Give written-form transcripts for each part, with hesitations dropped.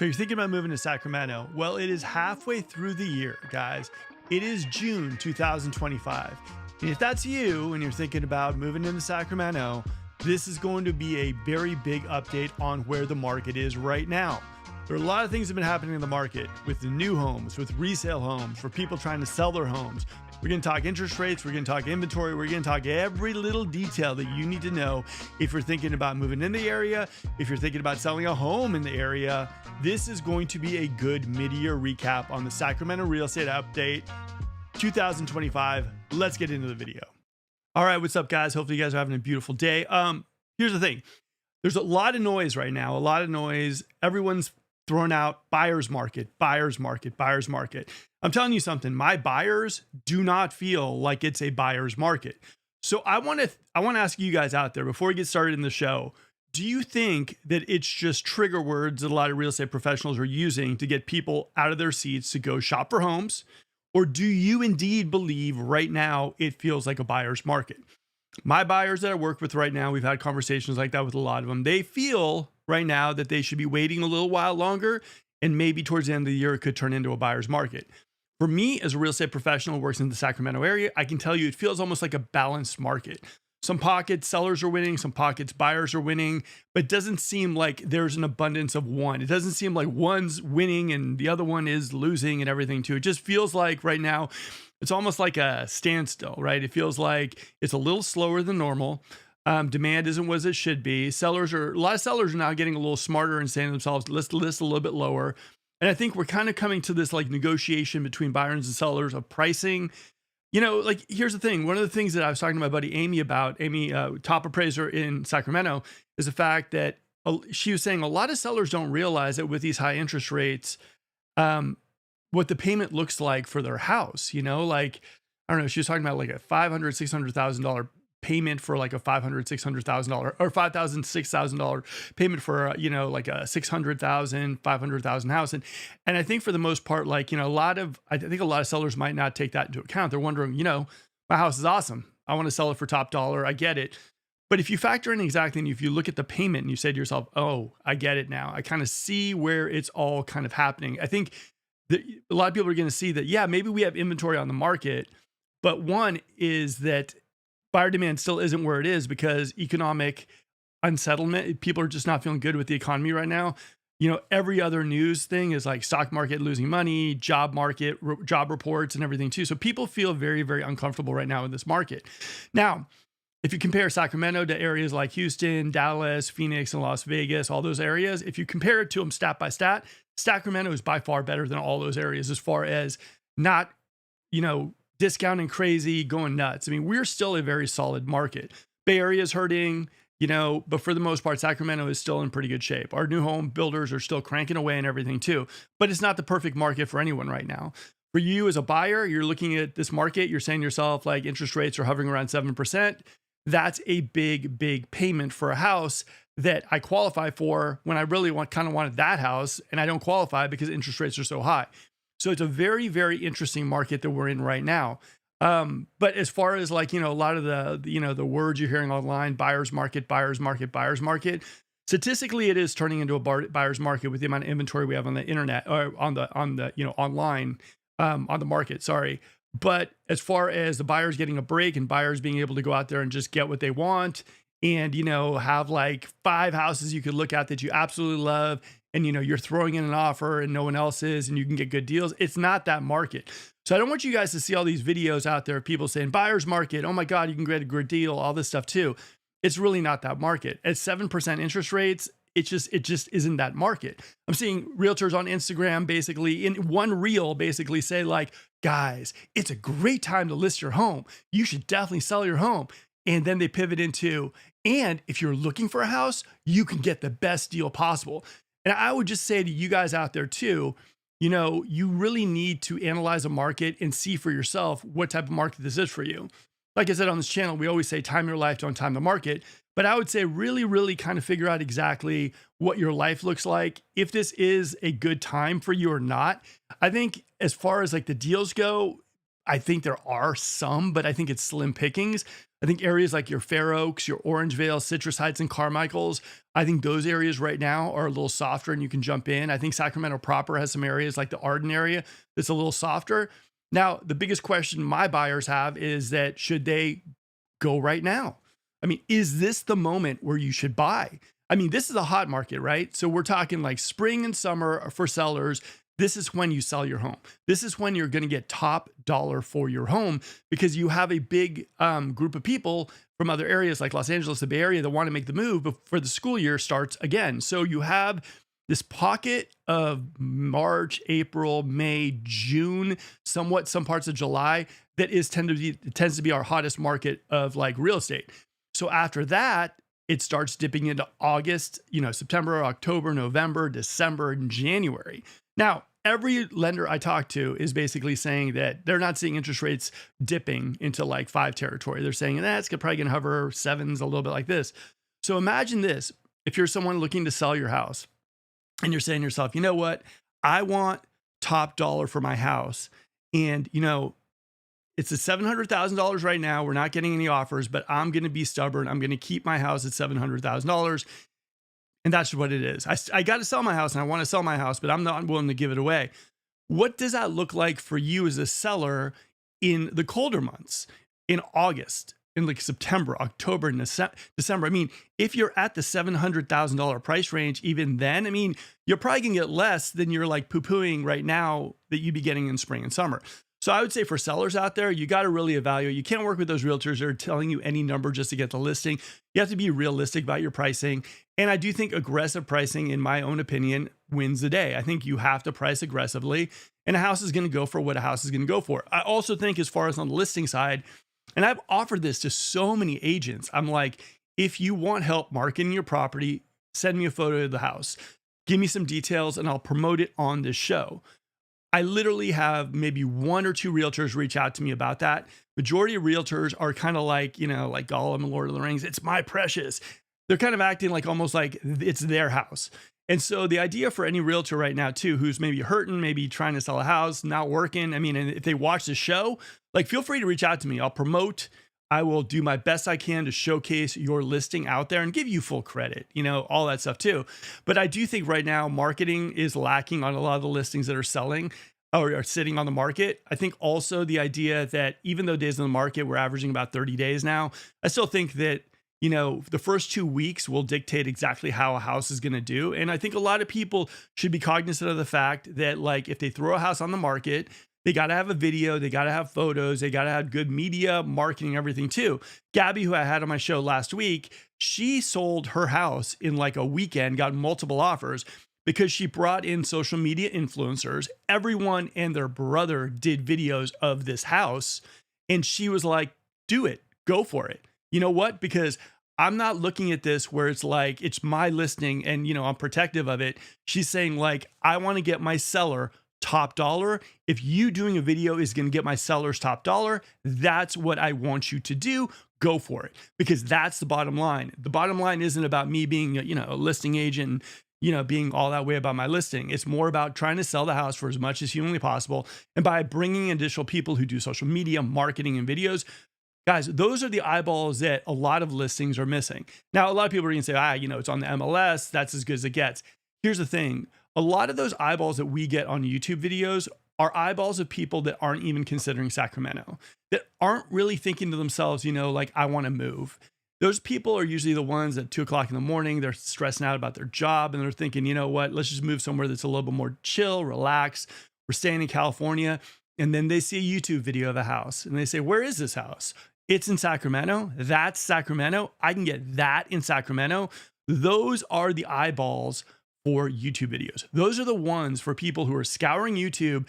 So you're thinking about moving to Sacramento? Well, it is halfway through the year, guys. It is June 2025. And if that's you and you're thinking about moving into Sacramento, this is going to be a very big update on where the market is right now. There are a lot of things that have been happening in the market with the new homes, with resale homes, for people trying to sell their homes. We're going to talk interest rates. We're going to talk inventory. We're going to talk every little detail that you need to know if you're thinking about moving in the area, if you're thinking about selling a home in the area. This is going to be a good mid-year recap on the Sacramento Real Estate Update 2025. Let's get into the video. All right, what's up, guys? Hopefully you guys are having a beautiful day. Here's the thing. There's a lot of noise right now, a lot of noise. Everyone's throwing out buyer's market, buyer's market, buyer's market. I'm telling you something, my buyers do not feel like it's a buyer's market. So I want to ask you guys out there before we get started in the show, do you think that it's just trigger words that a lot of real estate professionals are using to get people out of their seats to go shop for homes? Or do you indeed believe right now it feels like a buyer's market? My buyers that I work with right now, we've had conversations like that with a lot of them. They feel right now that they should be waiting a little while longer, and maybe towards the end of the year, it could turn into a buyer's market. For me, as a real estate professional who works in the Sacramento area, I can tell you it feels almost like a balanced market. Some pockets, sellers are winning, some pockets, buyers are winning, but it doesn't seem like there's an abundance of one. It doesn't seem like one's winning and the other one is losing and everything too. It just feels like right now, it's almost like a standstill, right? It feels like it's a little slower than normal. Demand isn't what it should be. A lot of sellers are now getting a little smarter and saying to themselves, let's list a little bit lower. And I think we're kind of coming to this like negotiation between buyers and sellers of pricing. You know, like here's the thing. One of the things that I was talking to my buddy Amy about, top appraiser in Sacramento, is the fact that she was saying a lot of sellers don't realize that with these high interest rates, what the payment looks like for their house. You know, like, I don't know, she was talking about like a $500,000, $600,000 payment for like a $500,000, $600,000 or $5,000, $6,000 payment for, like a $600,000, $500,000 house. And I think for the most part, like, I think a lot of sellers might not take that into account. They're wondering, my house is awesome. I want to sell it for top dollar. I get it. But if you factor in exactly, and if you look at the payment and you say to yourself, oh, I get it now. I kind of see where it's all kind of happening. I think that a lot of people are going to see that, yeah, maybe we have inventory on the market, but one is that buyer demand still isn't where it is because economic unsettlement, people are just not feeling good with the economy right now. Every other news thing is like stock market losing money, job market, job reports and everything too. So people feel very, very uncomfortable right now in this market. Now, if you compare Sacramento to areas like Houston, Dallas, Phoenix, and Las Vegas, all those areas, if you compare it to them stat by stat, Sacramento is by far better than all those areas as far as not, discounting crazy, going nuts. I mean, we're still a very solid market. Bay Area is hurting, but for the most part, Sacramento is still in pretty good shape. Our new home builders are still cranking away and everything too, but it's not the perfect market for anyone right now. For you as a buyer, you're looking at this market, you're saying to yourself, like interest rates are hovering around 7%. That's a big, big payment for a house that I qualify for when I really wanted that house, and I don't qualify because interest rates are so high. So it's a very, very interesting market that we're in right now. But as far as like, a lot of the words you're hearing online, buyer's market, buyer's market, buyer's market, statistically, it is turning into a buyer's market with the amount of inventory we have on the internet or on the online, on the market, sorry. But as far as the buyers getting a break and buyers being able to go out there and just get what they want and, have like 5 houses you could look at that you absolutely love, and you're throwing in an offer and no one else is, and you can get good deals. It's not that market. So I don't want you guys to see all these videos out there of people saying buyer's market, oh my God, you can get a good deal, all this stuff too. It's really not that market. At 7% interest rates, it just isn't that market. I'm seeing realtors on Instagram basically in one reel basically say like, guys, it's a great time to list your home. You should definitely sell your home. And then they pivot into, and if you're looking for a house, you can get the best deal possible. And I would just say to you guys out there too, you really need to analyze a market and see for yourself what type of market this is for you. Like I said on this channel, we always say time your life, don't time the market. But I would say really, really kind of figure out exactly what your life looks like, if this is a good time for you or not. I think as far as like the deals go, I think there are some, but I think it's slim pickings. I think areas like your Fair Oaks, your Orangevale, Citrus Heights, and Carmichael's, I think those areas right now are a little softer and you can jump in. I think Sacramento proper has some areas like the Arden area that's a little softer. Now, the biggest question my buyers have is that should they go right now? I mean, is this the moment where you should buy? I mean, this is a hot market, right? So we're talking like spring and summer for sellers. This is when you sell your home. This is when you're going to get top dollar for your home because you have a big group of people from other areas like Los Angeles, the Bay Area that want to make the move before the school year starts again. So you have this pocket of March, April, May, June, somewhat some parts of July that tends to be our hottest market of like real estate. So after that, it starts dipping into August, September, October, November, December, and January. Now, every lender I talk to is basically saying that they're not seeing interest rates dipping into like 5 territory. They're saying that's probably going to hover 7s, a little bit like this. So imagine this. If you're someone looking to sell your house and you're saying to yourself, you know what, I want top dollar for my house. And, it's at $700,000 right now. We're not getting any offers, but I'm going to be stubborn. I'm going to keep my house at $700,000. And that's what it is. I got to sell my house and I want to sell my house, but I'm not willing to give it away. What does that look like for you as a seller in the colder months, in August, in like September, October, and December? I mean, if you're at the $700,000 price range, even then, I mean, you're probably going to get less than you're like poo-pooing right now that you'd be getting in spring and summer. So I would say for sellers out there, you got to really evaluate. You can't work with those realtors that are telling you any number just to get the listing. You have to be realistic about your pricing. And I do think aggressive pricing, in my own opinion, wins the day. I think you have to price aggressively, and a house is going to go for what a house is going to go for. I also think as far as on the listing side, and I've offered this to so many agents, I'm like, if you want help marketing your property, send me a photo of the house. Give me some details and I'll promote it on this show. I literally have maybe 1 or 2 realtors reach out to me about that. Majority of realtors are kind of like, like Gollum and Lord of the Rings. It's my precious. They're kind of acting like almost like it's their house. And so the idea for any realtor right now too, who's maybe hurting, maybe trying to sell a house, not working. I mean, and if they watch the show, like feel free to reach out to me. I'll promote. I will do my best I can to showcase your listing out there and give you full credit, all that stuff too. But I do think right now marketing is lacking on a lot of the listings that are selling or are sitting on the market. I think also the idea that even though days on the market, we're averaging about 30 days now, I still think that, the first 2 weeks will dictate exactly how a house is going to do. And I think a lot of people should be cognizant of the fact that like if they throw a house on the market, they got to have a video, they got to have photos, they got to have good media, marketing, everything too. Gabby, who I had on my show last week, she sold her house in like a weekend, got multiple offers because she brought in social media influencers. Everyone and their brother did videos of this house. And she was like, do it, go for it. You know what? Because I'm not looking at this where it's like, it's my listing and, I'm protective of it. She's saying like, I want to get my seller top dollar. If you doing a video is going to get my sellers top dollar, that's what I want you to do. Go for it. Because that's the bottom line. The bottom line isn't about me being, a listing agent, being all that way about my listing. It's more about trying to sell the house for as much as humanly possible. And by bringing additional people who do social media, marketing, and videos, guys, those are the eyeballs that a lot of listings are missing. Now, a lot of people are going to say, it's on the MLS. That's as good as it gets. Here's the thing. A lot of those eyeballs that we get on YouTube videos are eyeballs of people that aren't even considering Sacramento, that aren't really thinking to themselves, like, I want to move. Those people are usually the ones at 2 o'clock in the morning, they're stressing out about their job and they're thinking, you know what, let's just move somewhere that's a little bit more chill, relax. We're staying in California. And then they see a YouTube video of a house and they say, where is this house? It's in Sacramento. That's Sacramento. I can get that in Sacramento. Those are the eyeballs for YouTube videos. Those are the ones for people who are scouring YouTube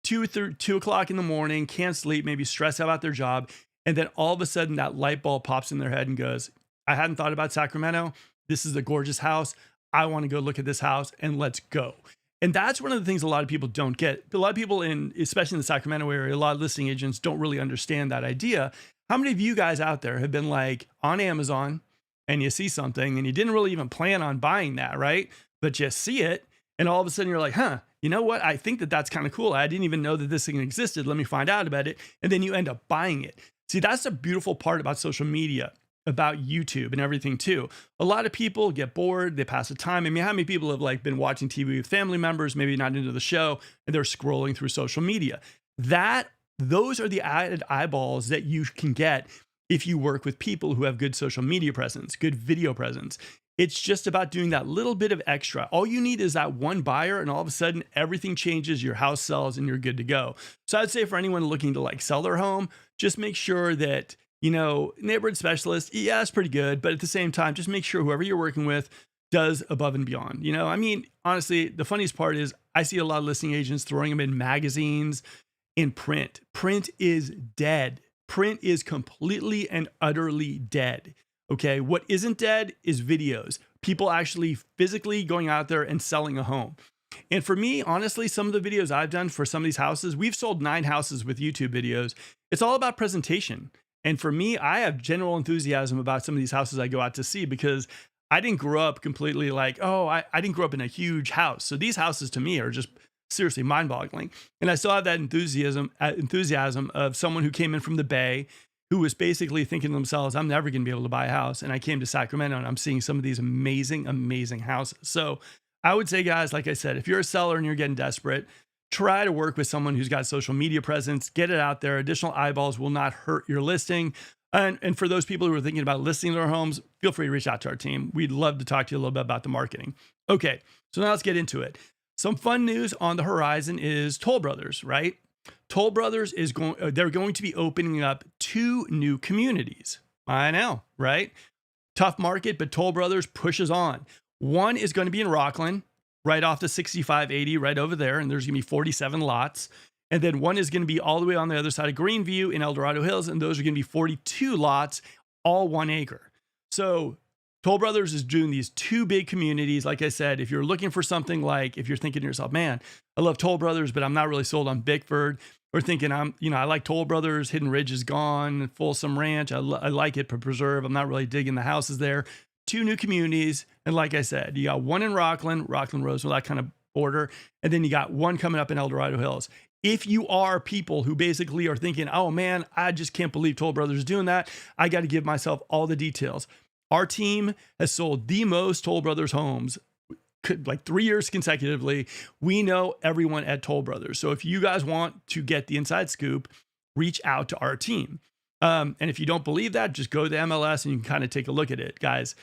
2 o'clock in the morning, can't sleep, maybe stressed out about their job. And then all of a sudden that light bulb pops in their head and goes, I hadn't thought about Sacramento. This is a gorgeous house. I want to go look at this house and let's go. And that's one of the things a lot of people don't get. A lot of people especially in the Sacramento area, a lot of listing agents don't really understand that idea. How many of you guys out there have been like on Amazon and you see something and you didn't really even plan on buying that, right? But you see it and all of a sudden you're like, you know what? I think that's kind of cool. I didn't even know that this thing existed. Let me find out about it. And then you end up buying it. See, that's the beautiful part about social media, about YouTube and everything too. A lot of people get bored, they pass the time. I mean, how many people have like been watching TV with family members, maybe not into the show, and they're scrolling through social media? Those are the added eyeballs that you can get if you work with people who have good social media presence, good video presence. It's just about doing that little bit of extra. All you need is that one buyer, and all of a sudden everything changes, your house sells, and you're good to go. So I'd say for anyone looking to like sell their home, just make sure that, neighborhood specialist, yeah, it's pretty good. But at the same time, just make sure whoever you're working with does above and beyond. I mean, honestly, the funniest part is I see a lot of listing agents throwing them in magazines, in print. Print is dead. Print is completely and utterly dead. Okay. What isn't dead is videos. People actually physically going out there and selling a home. And for me, honestly, some of the videos I've done for some of these houses, we've sold 9 houses with YouTube videos. It's all about presentation. And for me, I have general enthusiasm about some of these houses I go out to see because I didn't grow up completely like, I didn't grow up in a huge house. So these houses to me are just seriously mind-boggling. And I still have that enthusiasm of someone who came in from the Bay, who was basically thinking to themselves, I'm never going to be able to buy a house. And I came to Sacramento and I'm seeing some of these amazing, amazing houses. So I would say, guys, like I said, if you're a seller and you're getting desperate, try to work with someone who's got social media presence, get it out there. Additional eyeballs will not hurt your listing. And for those people who are thinking about listing their homes, feel free to reach out to our team. We'd love to talk to you a little bit about the marketing. Okay, so now let's get into it. Some fun news on the horizon is Toll Brothers, right? Toll Brothers they're going to be opening up 2 new communities. I know, right? Tough market, but Toll Brothers pushes on. One is going to be in Rockland, right off the 6580, right over there. And there's going to be 47 lots. And then one is going to be all the way on the other side of Greenview in El Dorado Hills. And those are going to be 42 lots, all 1 acre. So Toll Brothers is doing these 2 big communities. Like I said, if you're looking for something like, if you're thinking to yourself, man, I love Toll Brothers, but I'm not really sold on Bickford, or thinking I like Toll Brothers, Hidden Ridge is gone, Folsom Ranch, I like it, but Preserve, I'm not really digging the houses there. 2 new communities. And like I said, you got one in Rockland, Roseville, that kind of border. And then you got one coming up in El Dorado Hills. If you are people who basically are thinking, oh man, I just can't believe Toll Brothers is doing that, I got to give myself all the details. Our team has sold the most Toll Brothers homes, like 3 years consecutively. We know everyone at Toll Brothers. So if you guys want to get the inside scoop, reach out to our team. And if you don't believe that, just go to the MLS and you can kind of take a look at it, guys.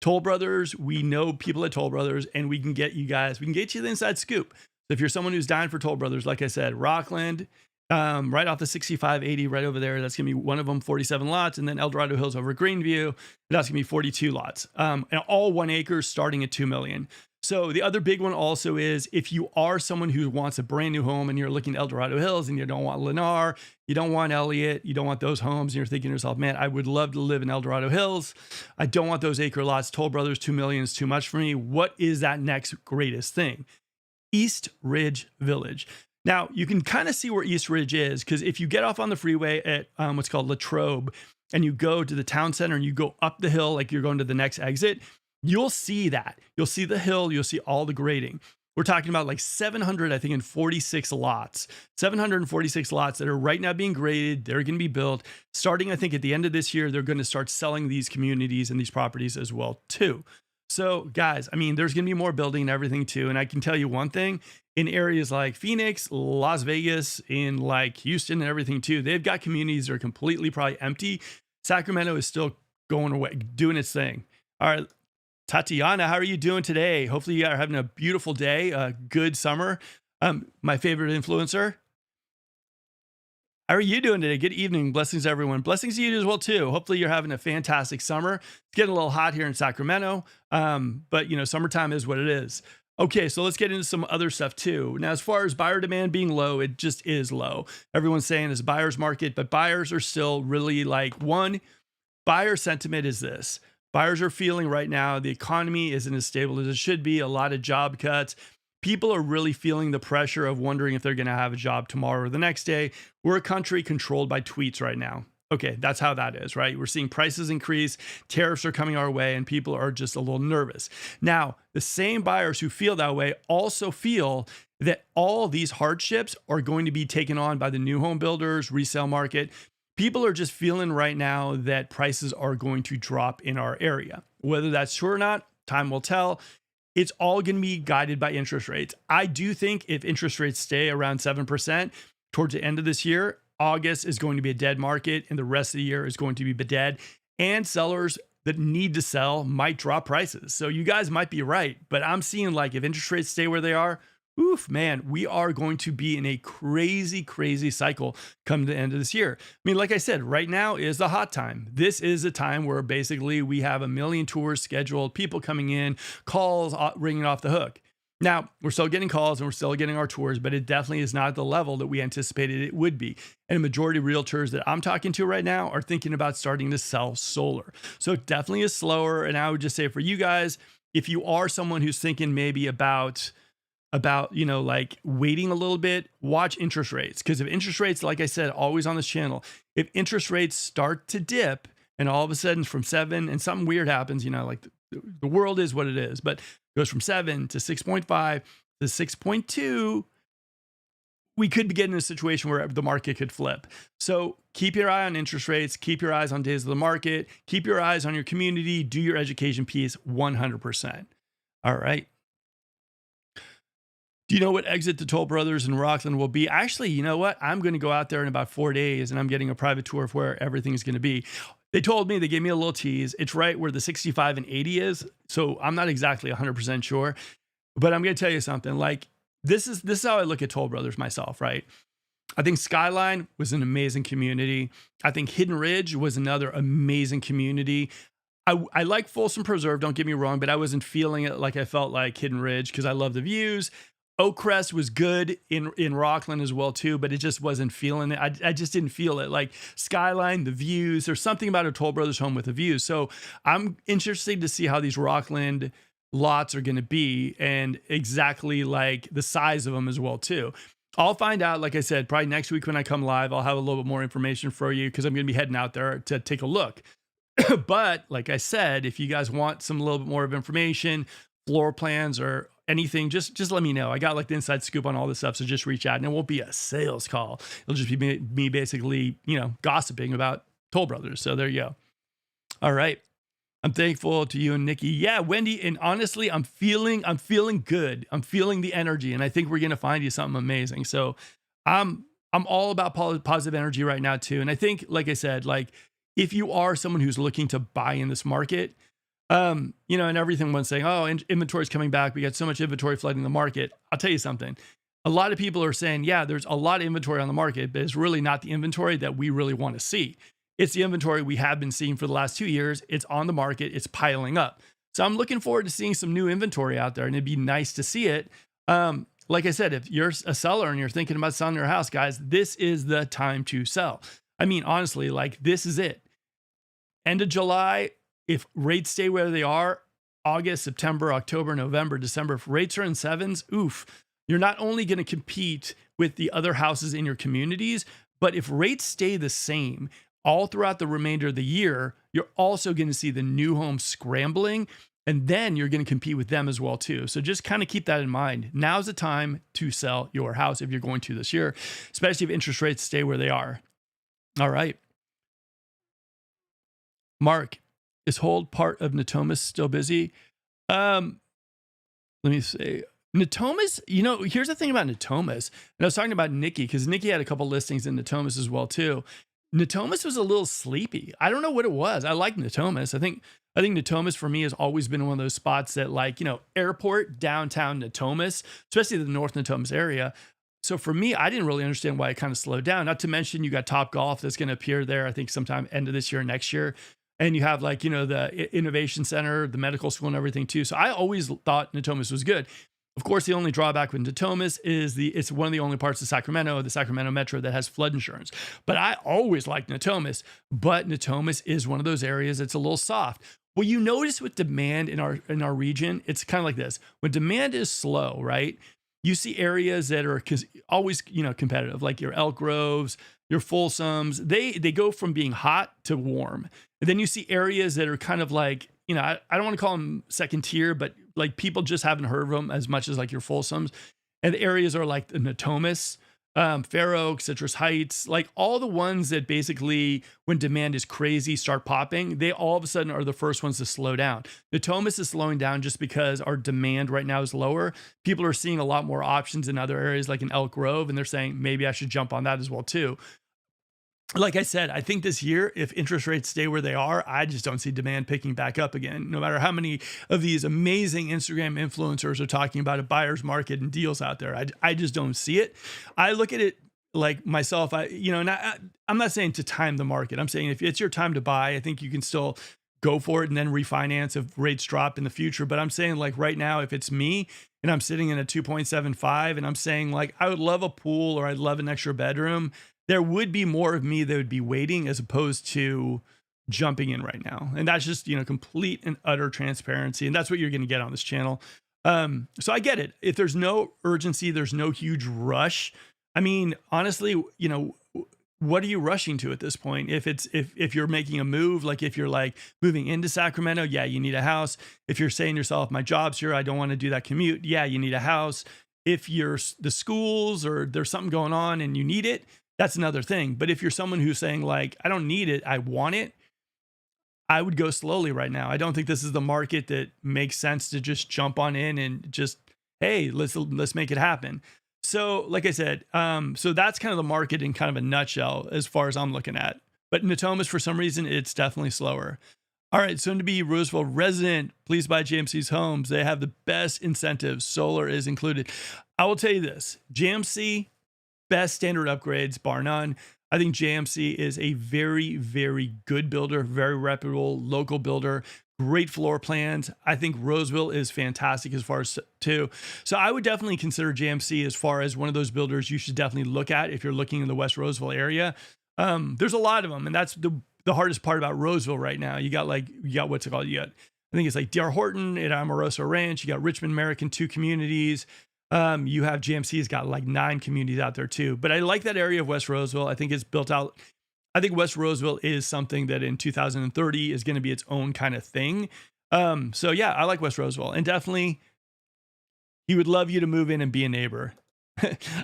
Toll Brothers, we know people at Toll Brothers, and we can get you the inside scoop. So if you're someone who's dying for Toll Brothers, like I said, Rockland, right off the 6580, right over there, that's going to be one of them, 47 lots. And then El Dorado Hills over Greenview, that's going to be 42 lots. And all 1 acre starting at $2 million. So the other big one also is if you are someone who wants a brand new home and you're looking at El Dorado Hills and you don't want Lennar, you don't want Elliott, you don't want those homes, and you're thinking to yourself, man, I would love to live in El Dorado Hills. I don't want those acre lots. Toll Brothers, $2 million is too much for me. What is that next greatest thing? East Ridge Village. Now, you can kind of see where East Ridge is, because if you get off on the freeway at what's called Latrobe and you go to the town center and you go up the hill like you're going to the next exit, you'll see that. You'll see the hill. You'll see all the grading. We're talking about like 746 lots, 746 lots that are right now being graded. They're going to be built. Starting, I think, at the end of this year, they're going to start selling these communities and these properties as well, too. So, guys, I mean, there's going to be more building and everything, too. And I can tell you one thing, in areas like Phoenix, Las Vegas, in like Houston and everything, too, they've got communities that are completely probably empty. Sacramento is still going away, doing its thing. All right. Tatiana, how are you doing today? Hopefully you are having a beautiful day, a good summer. My favorite influencer. How are you doing today? Good evening. Blessings, everyone. Blessings to you as well, too. Hopefully you're having a fantastic summer. It's getting a little hot here in Sacramento, but summertime is what it is. Okay, so let's get into some other stuff too. Now, as far as buyer demand being low, it just is low. Everyone's saying it's a buyer's market, but buyers are still really buyer sentiment is this. Buyers are feeling right now the economy isn't as stable as it should be. A lot of job cuts. People are really feeling the pressure of wondering if they're going to have a job tomorrow or the next day. We're a country controlled by tweets right now. Okay, that's how that is, right? We're seeing prices increase, tariffs are coming our way, and people are just a little nervous. Now, the same buyers who feel that way also feel that all these hardships are going to be taken on by the new home builders, resale market. people are just feeling right now that prices are going to drop in our area. Whether that's true or not, time will tell. It's all going to be guided by interest rates. I do think if interest rates stay around 7% towards the end of this year, August is going to be a dead market and the rest of the year is going to be dead. And sellers that need to sell might drop prices. So you guys might be right, but I'm seeing like if interest rates stay where they are, oof, man, we are going to be in a crazy, crazy cycle come the end of this year. I mean, like I said, right now is the hot time. This is a time where basically we have a million tours scheduled, people coming in, calls ringing off the hook. Now, we're still getting calls and we're still getting our tours, but it definitely is not at the level that we anticipated it would be. And a majority of realtors that I'm talking to right now are thinking about starting to sell solar. So it definitely is slower. And I would just say for you guys, if you are someone who's thinking maybe about, like waiting a little bit, watch interest rates. Because if interest rates, like I said, always on this channel, if interest rates start to dip and all of a sudden from 7 and something weird happens, like the world is what it is, but goes from 7 to 6.5 to 6.2, we could be getting in a situation where the market could flip. So keep your eye on interest rates, keep your eyes on days of the market, keep your eyes on your community, do your education piece 100%. All right. Do you know what exit to Toll Brothers in Rockland will be? Actually, you know what? I'm going to go out there in about 4 days and I'm getting a private tour of where everything is going to be. They told me, they gave me a little tease. It's right where the 65 and 80 is. So I'm not exactly 100% sure, but I'm going to tell you something. Like this is how I look at Toll Brothers myself, right? I think Skyline was an amazing community. I think Hidden Ridge was another amazing community. I like Folsom Preserve, don't get me wrong, but I wasn't feeling it like I felt like Hidden Ridge because I love the views. Oakcrest was good in Rockland as well too, but it just wasn't feeling it. I just didn't feel it. Like Skyline, the views, there's something about a Toll Brothers home with the views. So I'm interested to see how these Rockland lots are going to be and exactly like the size of them as well too. I'll find out, like I said, probably next week when I come live, I'll have a little bit more information for you because I'm going to be heading out there to take a look. But like I said, if you guys want a little bit more of information, floor plans or anything, just let me know. I got like the inside scoop on all this stuff. So just reach out and it won't be a sales call. It'll just be me basically, gossiping about Toll Brothers. So there you go. All right. I'm thankful to you and Nikki. Yeah, Wendy. And honestly, I'm feeling good. I'm feeling the energy and I think we're going to find you something amazing. So I'm all about positive energy right now too. And I think, like I said, like if you are someone who's looking to buy in this market, and everything was saying, oh, inventory is coming back. We got so much inventory flooding the market. I'll tell you something. A lot of people are saying, yeah, there's a lot of inventory on the market, but it's really not the inventory that we really want to see. It's the inventory we have been seeing for the last 2 years. It's on the market. It's piling up. So I'm looking forward to seeing some new inventory out there and it'd be nice to see it. Like I said, if you're a seller and you're thinking about selling your house, guys, this is the time to sell. I mean, honestly, like this is it. End of July, if rates stay where they are, August, September, October, November, December, if rates are in 7s, oof, you're not only going to compete with the other houses in your communities, but if rates stay the same all throughout the remainder of the year, you're also going to see the new homes scrambling, and then you're going to compete with them as well too. So just kind of keep that in mind. Now's the time to sell your house if you're going to this year, especially if interest rates stay where they are. All right. Mark, is hold part of Natomas still busy? Let me see. Natomas, here's the thing about Natomas. And I was talking about Nikki because Nikki had a couple listings in Natomas as well too. Natomas was a little sleepy. I don't know what it was. I like Natomas. I think Natomas for me has always been one of those spots that airport, downtown Natomas, especially the North Natomas area. So for me, I didn't really understand why it kind of slowed down. Not to mention you got Top Golf that's going to appear there, I think sometime end of this year or next year. And you have the innovation center, the medical school and everything too. So I always thought Natomas was good. Of course, the only drawback with Natomas is it's one of the only parts of Sacramento, the Sacramento Metro that has flood insurance. But I always liked Natomas, but Natomas is one of those areas that's a little soft. Well, you notice with demand in our region, it's kind of like this. When demand is slow, right? You see areas that are always, competitive, like your Elk Groves, your Folsoms. They go from being hot to warm. And then you see areas that are kind of like, I don't want to call them second tier, but like people just haven't heard of them as much as like your Folsoms. And the areas are like the Natomas, Fair Oak, Citrus Heights, like all the ones that basically, when demand is crazy, start popping, they all of a sudden are the first ones to slow down. Natomas is slowing down just because our demand right now is lower. People are seeing a lot more options in other areas like in Elk Grove, and they're saying maybe I should jump on that as well too. Like I said, I think this year, if interest rates stay where they are, I just don't see demand picking back up again. No matter how many of these amazing Instagram influencers are talking about a buyer's market and deals out there, I just don't see it. I look at it like myself, I'm not saying to time the market. I'm saying if it's your time to buy, I think you can still go for it and then refinance if rates drop in the future. But I'm saying like right now, if it's me and I'm sitting in a 2.75 and I'm saying like, I would love a pool or I'd love an extra bedroom, there would be more of me that would be waiting as opposed to jumping in right now. And that's just, complete and utter transparency. And that's what you're going to get on this channel. So I get it. If there's no urgency, there's no huge rush. I mean, honestly, what are you rushing to at this point? If you're making a move, like if you're like moving into Sacramento, yeah, you need a house. If you're saying to yourself, my job's here, I don't want to do that commute. Yeah, you need a house. If you're the schools or there's something going on and you need it, that's another thing. But if you're someone who's saying like, I don't need it, I want it, I would go slowly right now. I don't think this is the market that makes sense to just jump on in and just, hey, let's make it happen. So like I said, so that's kind of the market in kind of a nutshell as far as I'm looking at. But Natomas, for some reason, it's definitely slower. All right, soon to be Roseville resident, please buy JMC's homes. They have the best incentives. Solar is included. I will tell you this, JMC, best standard upgrades, bar none. I think JMC is a very, very good builder, very reputable local builder, great floor plans. I think Roseville is fantastic as far as too. So I would definitely consider JMC as far as one of those builders you should definitely look at if you're looking in the West Roseville area. There's a lot of them, and that's the hardest part about Roseville right now. You got what's it called? I think it's like D.R. Horton at Amoroso Ranch. You got Richmond American, 2 communities. You have GMC's got like 9 communities out there too. But I like that area of West Roseville. I think it's built out. I think West Roseville is something that in 2030 is going to be its own kind of thing. So yeah, I like West Roseville, and definitely he would love you to move in and be a neighbor.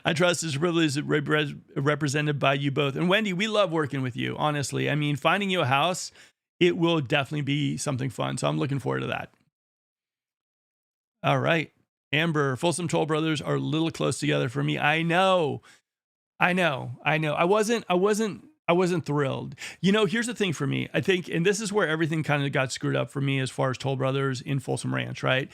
I trust his privilege is represented by you both. And Wendy, we love working with you. Honestly, I mean, finding you a house, it will definitely be something fun. So I'm looking forward to that. All right. Amber, Folsom Toll Brothers are a little close together for me. I know. I wasn't thrilled. Here's the thing for me. I think, and this is where everything kind of got screwed up for me as far as Toll Brothers in Folsom Ranch, right?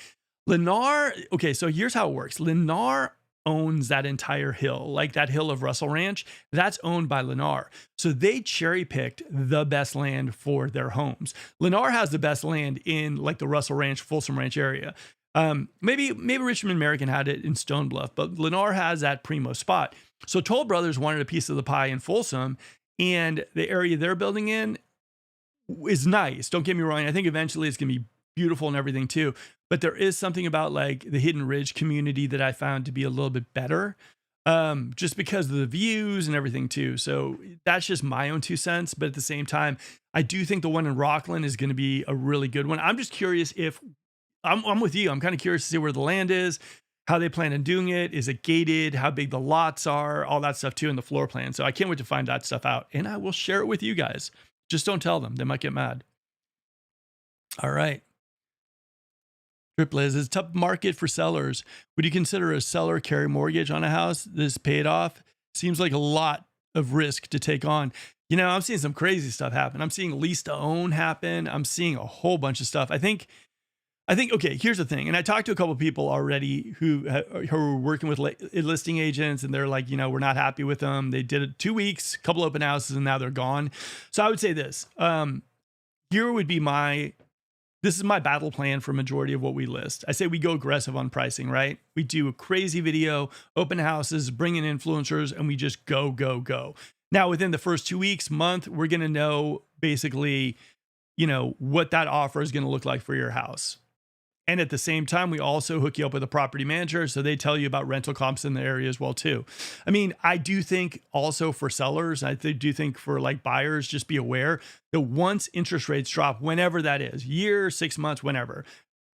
Lennar. Okay. So here's how it works. Lennar owns that entire hill, like that hill of Russell Ranch, that's owned by Lennar. So they cherry picked the best land for their homes. Lennar has the best land in like the Russell Ranch, Folsom Ranch area. Maybe Richmond American had it in Stone Bluff, but Lennar has that primo spot. So Toll Brothers wanted a piece of the pie in Folsom, and the area they're building in is nice. Don't get me wrong. I think eventually it's going to be beautiful and everything too. But there is something about like the Hidden Ridge community that I found to be a little bit better, just because of the views and everything too. So that's just my own 2 cents. But at the same time, I do think the one in Rockland is going to be a really good one. I'm just curious if I'm with you. I'm kind of curious to see where the land is, how they plan on doing it. Is it gated? How big the lots are, all that stuff too in the floor plan. So I can't wait to find that stuff out, and I will share it with you guys. Just don't tell them. They might get mad. All right. Triple is a tough market for sellers. Would you consider a seller carry mortgage on a house that's paid off? Seems like a lot of risk to take on. I'm seeing some crazy stuff happen. I'm seeing lease to own happen. I'm seeing a whole bunch of stuff. I think, okay, here's the thing. And I talked to a couple of people already who are working with listing agents, and they're like, we're not happy with them. They did it 2 weeks, a couple open houses, and now they're gone. So I would say this, here would be this is my battle plan for majority of what we list. I say we go aggressive on pricing, right? We do a crazy video, open houses, bring in influencers, and we just go, go, go. Now, within the first 2 weeks, month, we're going to know basically, what that offer is going to look like for your house. And at the same time, we also hook you up with a property manager, so they tell you about rental comps in the area as well too. I mean, I do think also for sellers, I do think for like buyers, just be aware that once interest rates drop, whenever that is, year, 6 months, whenever,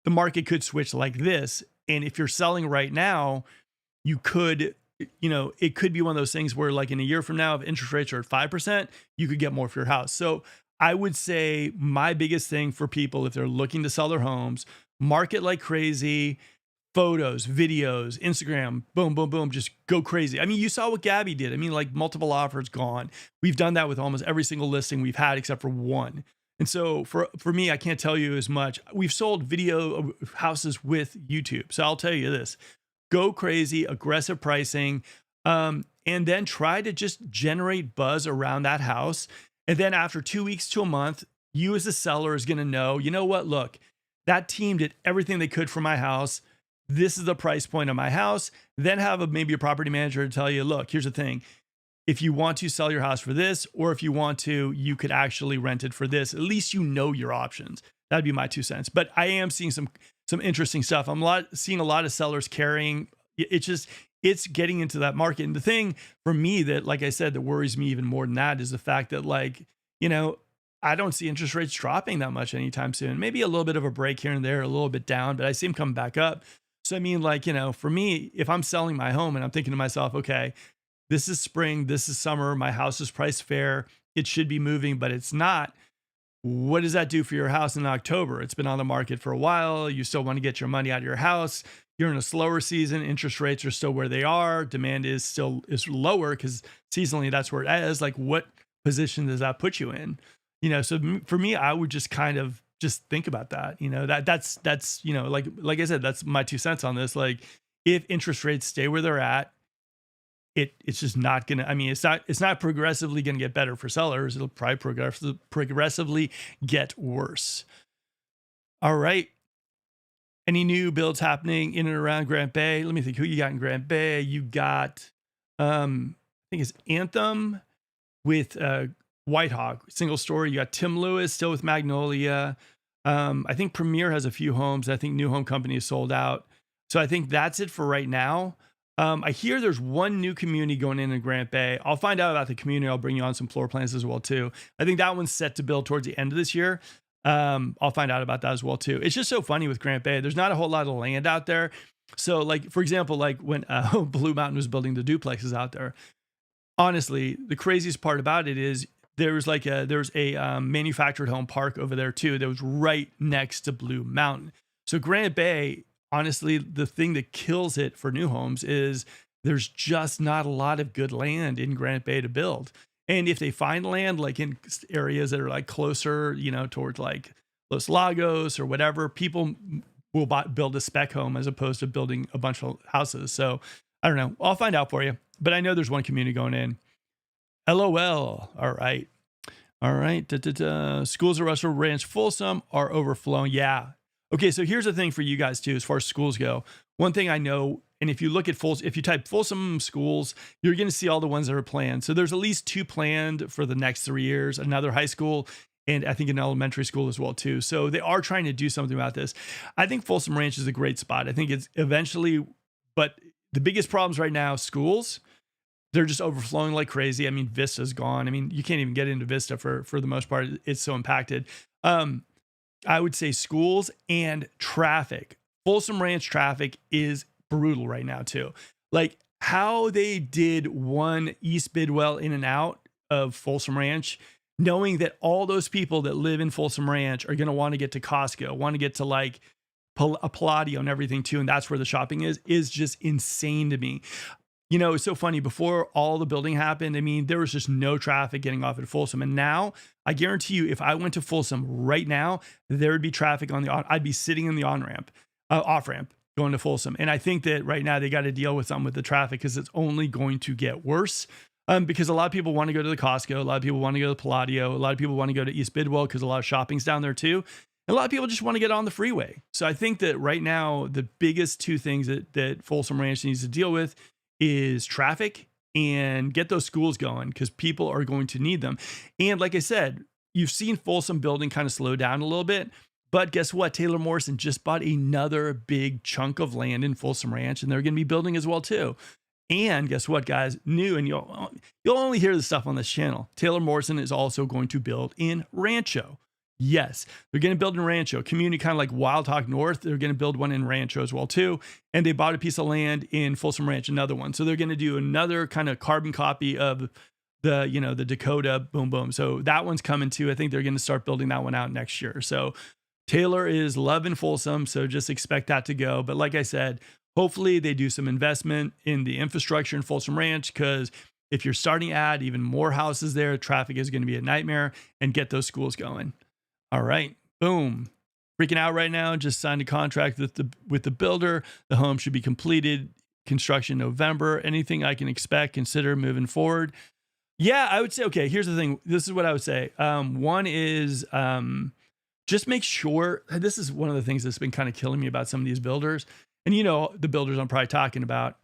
the market could switch like this. And if you're selling right now, you could it could be one of those things where like in a year from now, if interest rates are at 5%, you could get more for your house. So I would say my biggest thing for people, if they're looking to sell their homes, market like crazy, photos, videos, Instagram, boom, boom, boom, just go crazy. I mean, you saw what Gabby did. I mean, like multiple offers gone. We've done that with almost every single listing we've had except for one. And so for me, I can't tell you as much. We've sold video houses with YouTube. So I'll tell you this, go crazy, aggressive pricing, and then try to just generate buzz around that house. And then after 2 weeks to a month, you as a seller is going to know, you know what, look, that team did everything they could for my house. This is the price point of my house. Then have maybe a property manager to tell you, look, here's the thing. If you want to sell your house for this, or if you want to, you could actually rent it for this. At least you know your options. That'd be my 2 cents. But I am seeing some interesting stuff. Seeing a lot of sellers carrying. It's getting into that market. And the thing for me that, like I said, that worries me even more than that is the fact that, like, I don't see interest rates dropping that much anytime soon. Maybe a little bit of a break here and there, a little bit down, but I see them coming back up. So I mean, like, for me, if I'm selling my home and I'm thinking to myself, okay, this is spring, this is summer, my house is priced fair, it should be moving, but it's not. What does that do for your house in October? It's been on the market for a while. You still want to get your money out of your house. You're in a slower season. Interest rates are still where they are. Demand is lower because seasonally that's where it is. Like, what position does that put you in? So for me, I would just kind of just think about that. That's like I said, that's my 2 cents on this. Like, if interest rates stay where they're at, it's just not gonna. I mean, it's not progressively gonna get better for sellers. It'll probably progressively get worse. All right. Any new builds happening in and around Grant Bay? Let me think. Who you got in Grant Bay? You got, I think it's Anthem with White Hawk, single story. You got Tim Lewis still with Magnolia. I think Premier has a few homes. I think New Home Company is sold out. So I think that's it for right now. I hear there's one new community going in Grant Bay. I'll find out about the community. I'll bring you on some floor plans as well too. I think that one's set to build towards the end of this year. I'll find out about that as well too. It's just so funny with Grant Bay. There's not a whole lot of land out there. So like, for example, like when Blue Mountain was building the duplexes out there, honestly, the craziest part about it is there's a manufactured home park over there too that was right next to Blue Mountain. So Grant Bay, honestly, the thing that kills it for new homes is there's just not a lot of good land in Grant Bay to build. And if they find land like in areas that are like closer, towards like Los Lagos or whatever, people will build a spec home as opposed to building a bunch of houses. So I don't know. I'll find out for you. But I know there's one community going in. LOL. All right. All right. Schools at Russell Ranch Folsom are overflowing. Yeah. Okay, so here's the thing for you guys too, as far as schools go. One thing I know, and if you look at if you type Folsom schools, you're going to see all the ones that are planned. So there's at least 2 planned for the next 3 years, another high school, and I think an elementary school as well too. So they are trying to do something about this. I think Folsom Ranch is a great spot. I think it's eventually, but the biggest problems right now, schools, they're just overflowing like crazy. I mean, Vista's gone. I mean, you can't even get into Vista for the most part. It's so impacted. I would say schools and traffic. Folsom Ranch traffic is brutal right now too. Like how they did one East Bidwell in and out of Folsom Ranch, knowing that all those people that live in Folsom Ranch are going to want to get to Costco, want to get to like a Palladio and everything too. And that's where the shopping is just insane to me. It's so funny. Before all the building happened, I mean, there was just no traffic getting off at Folsom. And now I guarantee you, if I went to Folsom right now, there would be traffic I'd be sitting in the off ramp going to Folsom. And I think that right now they got to deal with something with the traffic because it's only going to get worse. Because a lot of people want to go to the Costco. A lot of people want to go to the Palladio. A lot of people want to go to East Bidwell because a lot of shopping's down there too. And a lot of people just want to get on the freeway. So I think that right now, the biggest 2 things that Folsom Ranch needs to deal with is traffic and get those schools going because people are going to need them. And like I said, you've seen Folsom building kind of slow down a little bit, but guess what? Taylor Morrison just bought another big chunk of land in Folsom Ranch, and they're going to be building as well too. And guess what, guys? New, and you'll only hear this stuff on this channel. Taylor Morrison is also going to build in Rancho. Yes, they're going to build in Rancho, community kind of like Wild Hawk North. They're going to build one in Rancho as well too. And they bought a piece of land in Folsom Ranch, another one. So they're going to do another kind of carbon copy of the Dakota boom boom. So that one's coming too. I think they're going to start building that one out next year. So Taylor is loving Folsom, so just expect that to go. But like I said, hopefully they do some investment in the infrastructure in Folsom Ranch, because if you're starting to add even more houses there, traffic is going to be a nightmare, and get those schools going. All right, boom. Freaking out right now. Just signed a contract with the builder. The home should be completed, construction November. Anything I can expect, consider moving forward. Yeah, I would say, okay, here's the thing. This is what I would say. One is just make sure, this is one of the things that's been kind of killing me about some of these builders. And the builders I'm probably talking about.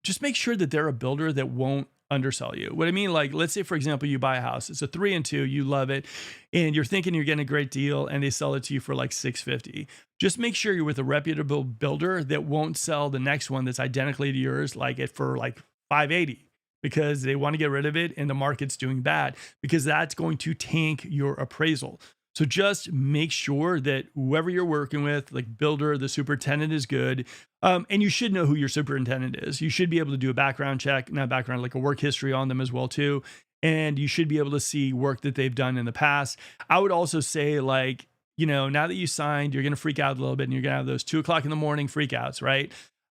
Just make sure that they're a builder that won't undersell you. What I mean, like, let's say, for example, you buy a house. It's a 3 and 2, you love it, and you're thinking you're getting a great deal, and they sell it to you for like $650. Just make sure you're with a reputable builder that won't sell the next one that's identically to yours, like it for like $580, because they want to get rid of it and the market's doing bad, because that's going to tank your appraisal. So just make sure that whoever you're working with, like builder, the superintendent, is good. And you should know who your superintendent is. You should be able to do a background check, not background, like a work history on them as well too. And you should be able to see work that they've done in the past. I would also say, like, now that you signed, you're going to freak out a little bit, and you're going to have those 2 o'clock in the morning freakouts, right?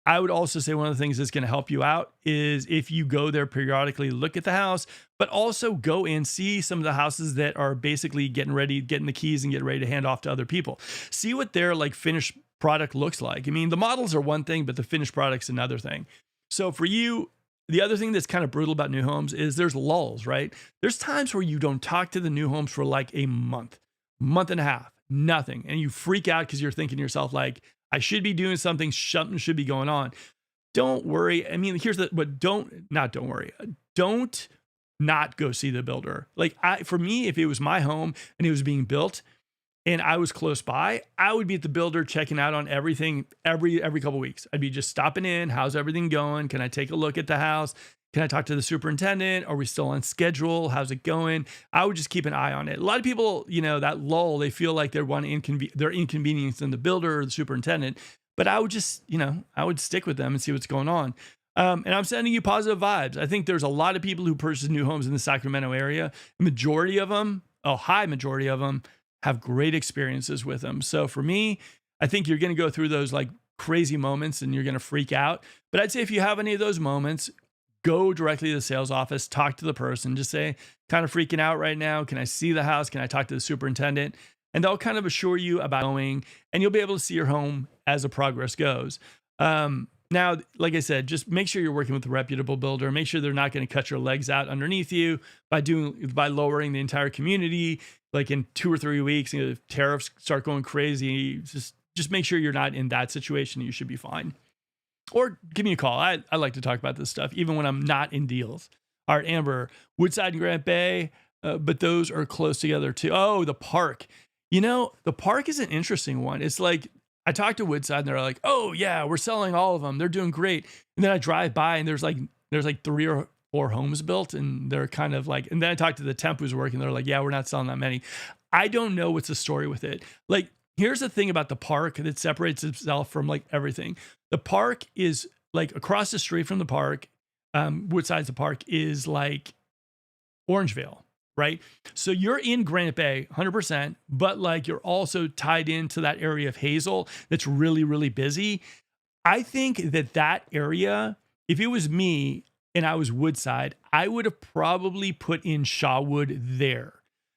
I would also say one of the things that's going to help you out is if you go there periodically, look at the house, but also go and see some of the houses that are basically getting the keys and getting ready to hand off to other people. See what their like finished product looks like. I mean, the models are one thing, but the finished product's another thing. So for you, the other thing that's kind of brutal about new homes is there's lulls, right? There's times where you don't talk to the new homes for like a month and a half, nothing. And you freak out because you're thinking to yourself, like, I should be doing something should be going on. Don't worry. I mean, don't worry. Don't not go see the builder. Like, for me, if it was my home and it was being built and I was close by, I would be at the builder checking out on everything every couple of weeks. I'd be just stopping in. How's everything going? Can I take a look at the house? Can I talk to the superintendent? Are we still on schedule? How's it going? I would just keep an eye on it. A lot of people, that lull, they feel like they're inconveniencing the builder or the superintendent. But I would just, I would stick with them and see what's going on. And I'm sending you positive vibes. I think there's a lot of people who purchase new homes in the Sacramento area. Majority of them, a high majority of them, have great experiences with them. So for me, I think you're going to go through those like crazy moments and you're going to freak out. But I'd say if you have any of those moments, go directly to the sales office, talk to the person, just say, kind of freaking out right now. Can I see the house? Can I talk to the superintendent? And they'll kind of assure you about going, and you'll be able to see your home as the progress goes. Now, like I said, just make sure you're working with a reputable builder. Make sure they're not going to cut your legs out underneath you by lowering the entire community. Like in 2 or 3 weeks, if tariffs start going crazy, just make sure you're not in that situation. You should be fine. Or give me a call. I like to talk about this stuff, even when I'm not in deals. All right, Amber, Woodside and Grant Bay, but those are close together too. Oh, the park. The park is an interesting one. It's like, I talked to Woodside and they're like, oh yeah, we're selling all of them. They're doing great. And then I drive by and there's like 3 or 4 homes built, and they're kind of like, and then I talked to the temp who's working. They're like, yeah, we're not selling that many. I don't know what's the story with it. Like, here's the thing about the park that separates itself from like everything. The park is like across the street from the park. Woodside's the park is like Orangevale, right? So you're in Granite Bay 100%, but like you're also tied into that area of Hazel that's really, really busy. I think that area, if it was me and I was Woodside, I would have probably put in Shawwood there.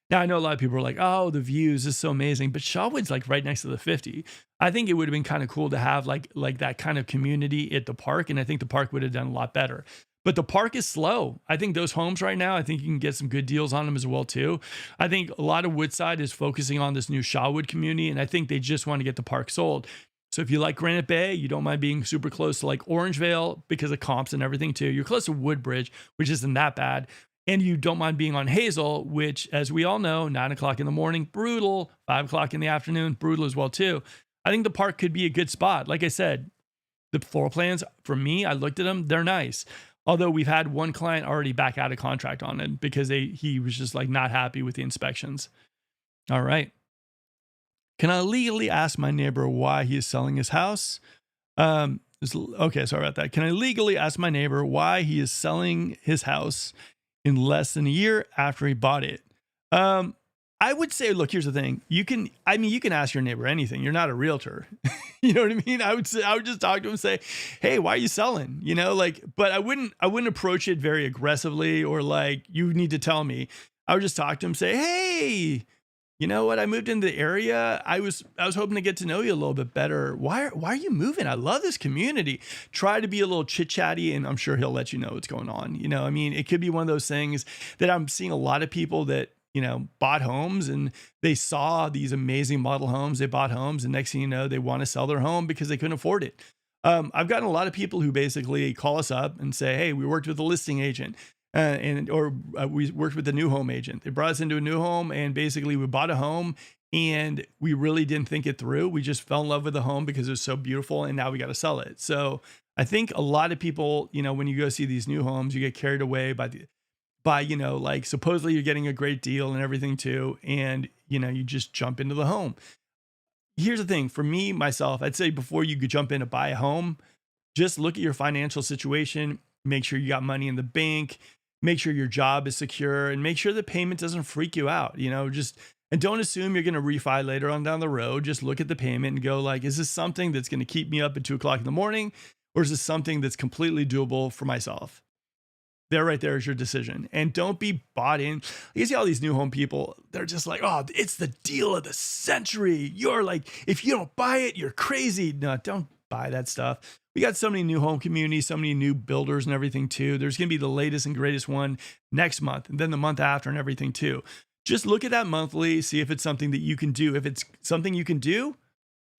Now, I know a lot of people are like, oh, the views is so amazing, but Shawwood's like right next to the 50. I think it would have been kind of cool to have like that kind of community at the park, and I think the park would have done a lot better. But the park is slow. I think those homes right now, I think you can get some good deals on them as well too. I think a lot of Woodside is focusing on this new Shawwood community, and I think they just want to get the park sold. So if you like Granite Bay, you don't mind being super close to like Orangevale because of comps and everything too. You're close to Woodbridge, which isn't that bad. And you don't mind being on Hazel, which, as we all know, 9 o'clock in the morning, brutal. 5 o'clock in the afternoon, brutal as well too. I think the park could be a good spot. Like I said, the floor plans, for me, I looked at them, they're nice. Although we've had one client already back out of contract on it because he was just like not happy with the inspections. All right. Can I legally ask my neighbor why he is selling his house? Okay, sorry about that. Can I legally ask my neighbor why he is selling his house in less than a year after he bought it? I would say, look, here's the thing. You can ask your neighbor anything. You're not a realtor. You know what I mean? I would just talk to him and say, hey, why are you selling? You know, like, but I wouldn't approach it very aggressively or like, you need to tell me. I would just talk to him and say, hey, you know what? I moved into the area. I was hoping to get to know you a little bit better. Why are you moving? I love this community. Try to be a little chit chatty, and I'm sure he'll let you know what's going on. You know, I mean, it could be one of those things that I'm seeing a lot of people that, you know, bought homes and they saw these amazing model homes. They bought homes, and next thing you know, they want to sell their home because they couldn't afford it. I've gotten a lot of people who basically call us up and say, hey, we worked with a listing agent. We worked with a new home agent. They brought us into a new home, and basically we bought a home and we really didn't think it through. We just fell in love with the home because it was so beautiful, and now we got to sell it. So I think a lot of people, you know, when you go see these new homes, you get carried away by, you know, like supposedly you're getting a great deal and everything too. And, you know, you just jump into the home. Here's the thing for me, myself, I'd say before you could jump in to buy a home, just look at your financial situation, make sure you got money in the bank, make sure your job is secure, and make sure the payment doesn't freak you out, you know, and don't assume you're going to refi later on down the road. Just look at the payment and go like, is this something that's going to keep me up at 2 o'clock in the morning? Or is this something that's completely doable for myself? Right there is your decision. And don't be bought in. You see all these new home people, they're just like, oh, it's the deal of the century. You're like, if you don't buy it, you're crazy. No, don't buy that stuff. We got so many new home communities, so many new builders and everything too. There's going to be the latest and greatest one next month, and then the month after and everything too. Just look at that monthly, see if it's something that you can do. If it's something you can do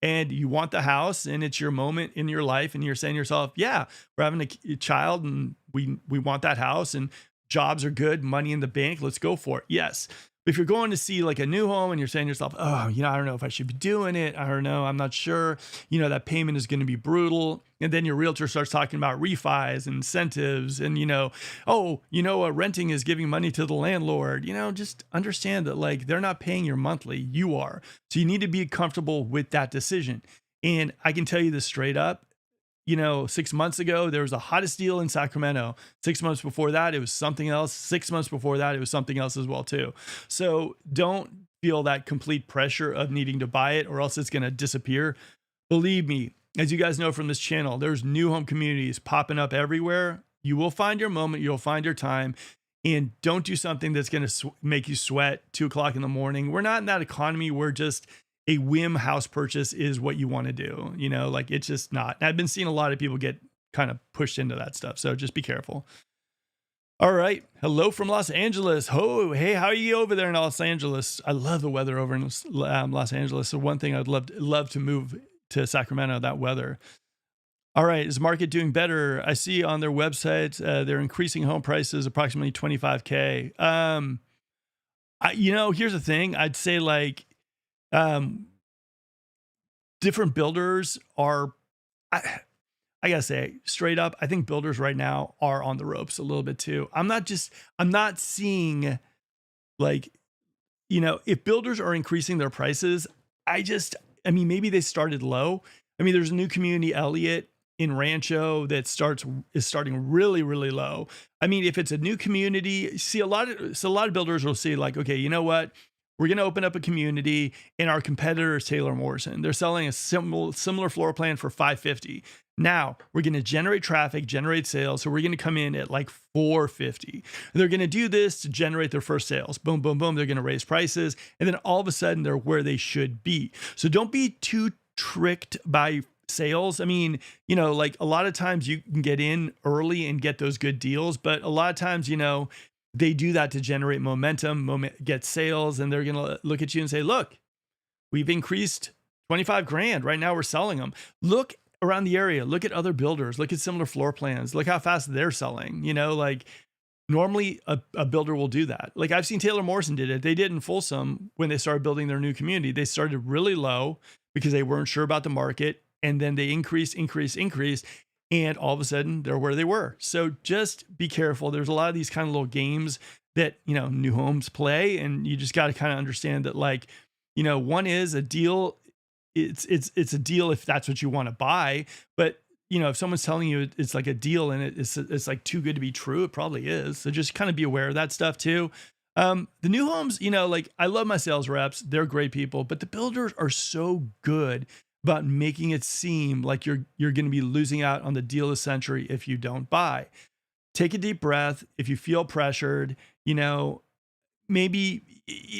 and you want the house and it's your moment in your life and you're saying to yourself, yeah, we're having a child and we want that house and jobs are good, money in the bank, let's go for it. Yes. But if you're going to see like a new home and you're saying to yourself, oh, you know, I don't know if I should be doing it. I don't know. I'm not sure. You know, that payment is going to be brutal. And then your realtor starts talking about refis and incentives and, you know, oh, you know, renting is giving money to the landlord. You know, just understand that like they're not paying your monthly. You are. So you need to be comfortable with that decision. And I can tell you this straight up. You know, 6 months ago, there was the hottest deal in Sacramento. 6 months before that, it was something else. 6 months before that, it was something else as well, too. So don't feel that complete pressure of needing to buy it or else it's going to disappear. Believe me, as you guys know from this channel, there's new home communities popping up everywhere. You will find your moment. You'll find your time. And don't do something that's going to make you sweat 2 o'clock in the morning. We're not in that economy where just a whim house purchase is what you want to do. You know, like it's just not. I've been seeing a lot of people get kind of pushed into that stuff. So just be careful. All right. Hello from Los Angeles. Oh, hey, how are you over there in Los Angeles? I love the weather over in Los Angeles. So one thing I'd love to move to Sacramento, that weather. All right. Is the market doing better? I see on their website, they're increasing home prices approximately $25,000. You know, here's the thing. I'd say like, different builders are, I gotta say straight up, I think builders right now are on the ropes a little bit too. I'm not seeing like, you know, if builders are increasing their prices, I mean, maybe they started low. I mean, there's a new community, Elliott in Rancho, that is starting really, really low. I mean, if it's a new community, see a lot of builders will see like, okay, you know what? We're going to open up a community, and our competitor is Taylor Morrison. They're selling a similar floor plan for $550. Now we're going to generate traffic, generate sales. So we're going to come in at like $450. They're going to do this to generate their first sales. Boom, boom, boom. They're going to raise prices. And then all of a sudden they're where they should be. So don't be too tricked by sales. I mean, you know, like a lot of times you can get in early and get those good deals, but a lot of times, you know, they do that to generate momentum, get sales, and they're going to look at you and say, look, we've increased 25 grand. Right now we're selling them. Look around the area, look at other builders, look at similar floor plans, look how fast they're selling. You know, like normally a builder will do that. Like I've seen Taylor Morrison did it. They did in Folsom when they started building their new community. They started really low because they weren't sure about the market. And then they increased. and all of a sudden they're where they were. So just be careful. There's a lot of these kind of little games that, new homes play, and you just got to kind of understand that, like, one is a deal. It's a deal if that's what you want to buy, but if someone's telling you it's like a deal and it's like too good to be true, it probably is. So just kind of be aware of that stuff too. The new homes, like, I love my sales reps. They're great people, but the builders are so good about making it seem like you're going to be losing out on the deal of the century if you don't buy. Take a deep breath. If you feel pressured, maybe,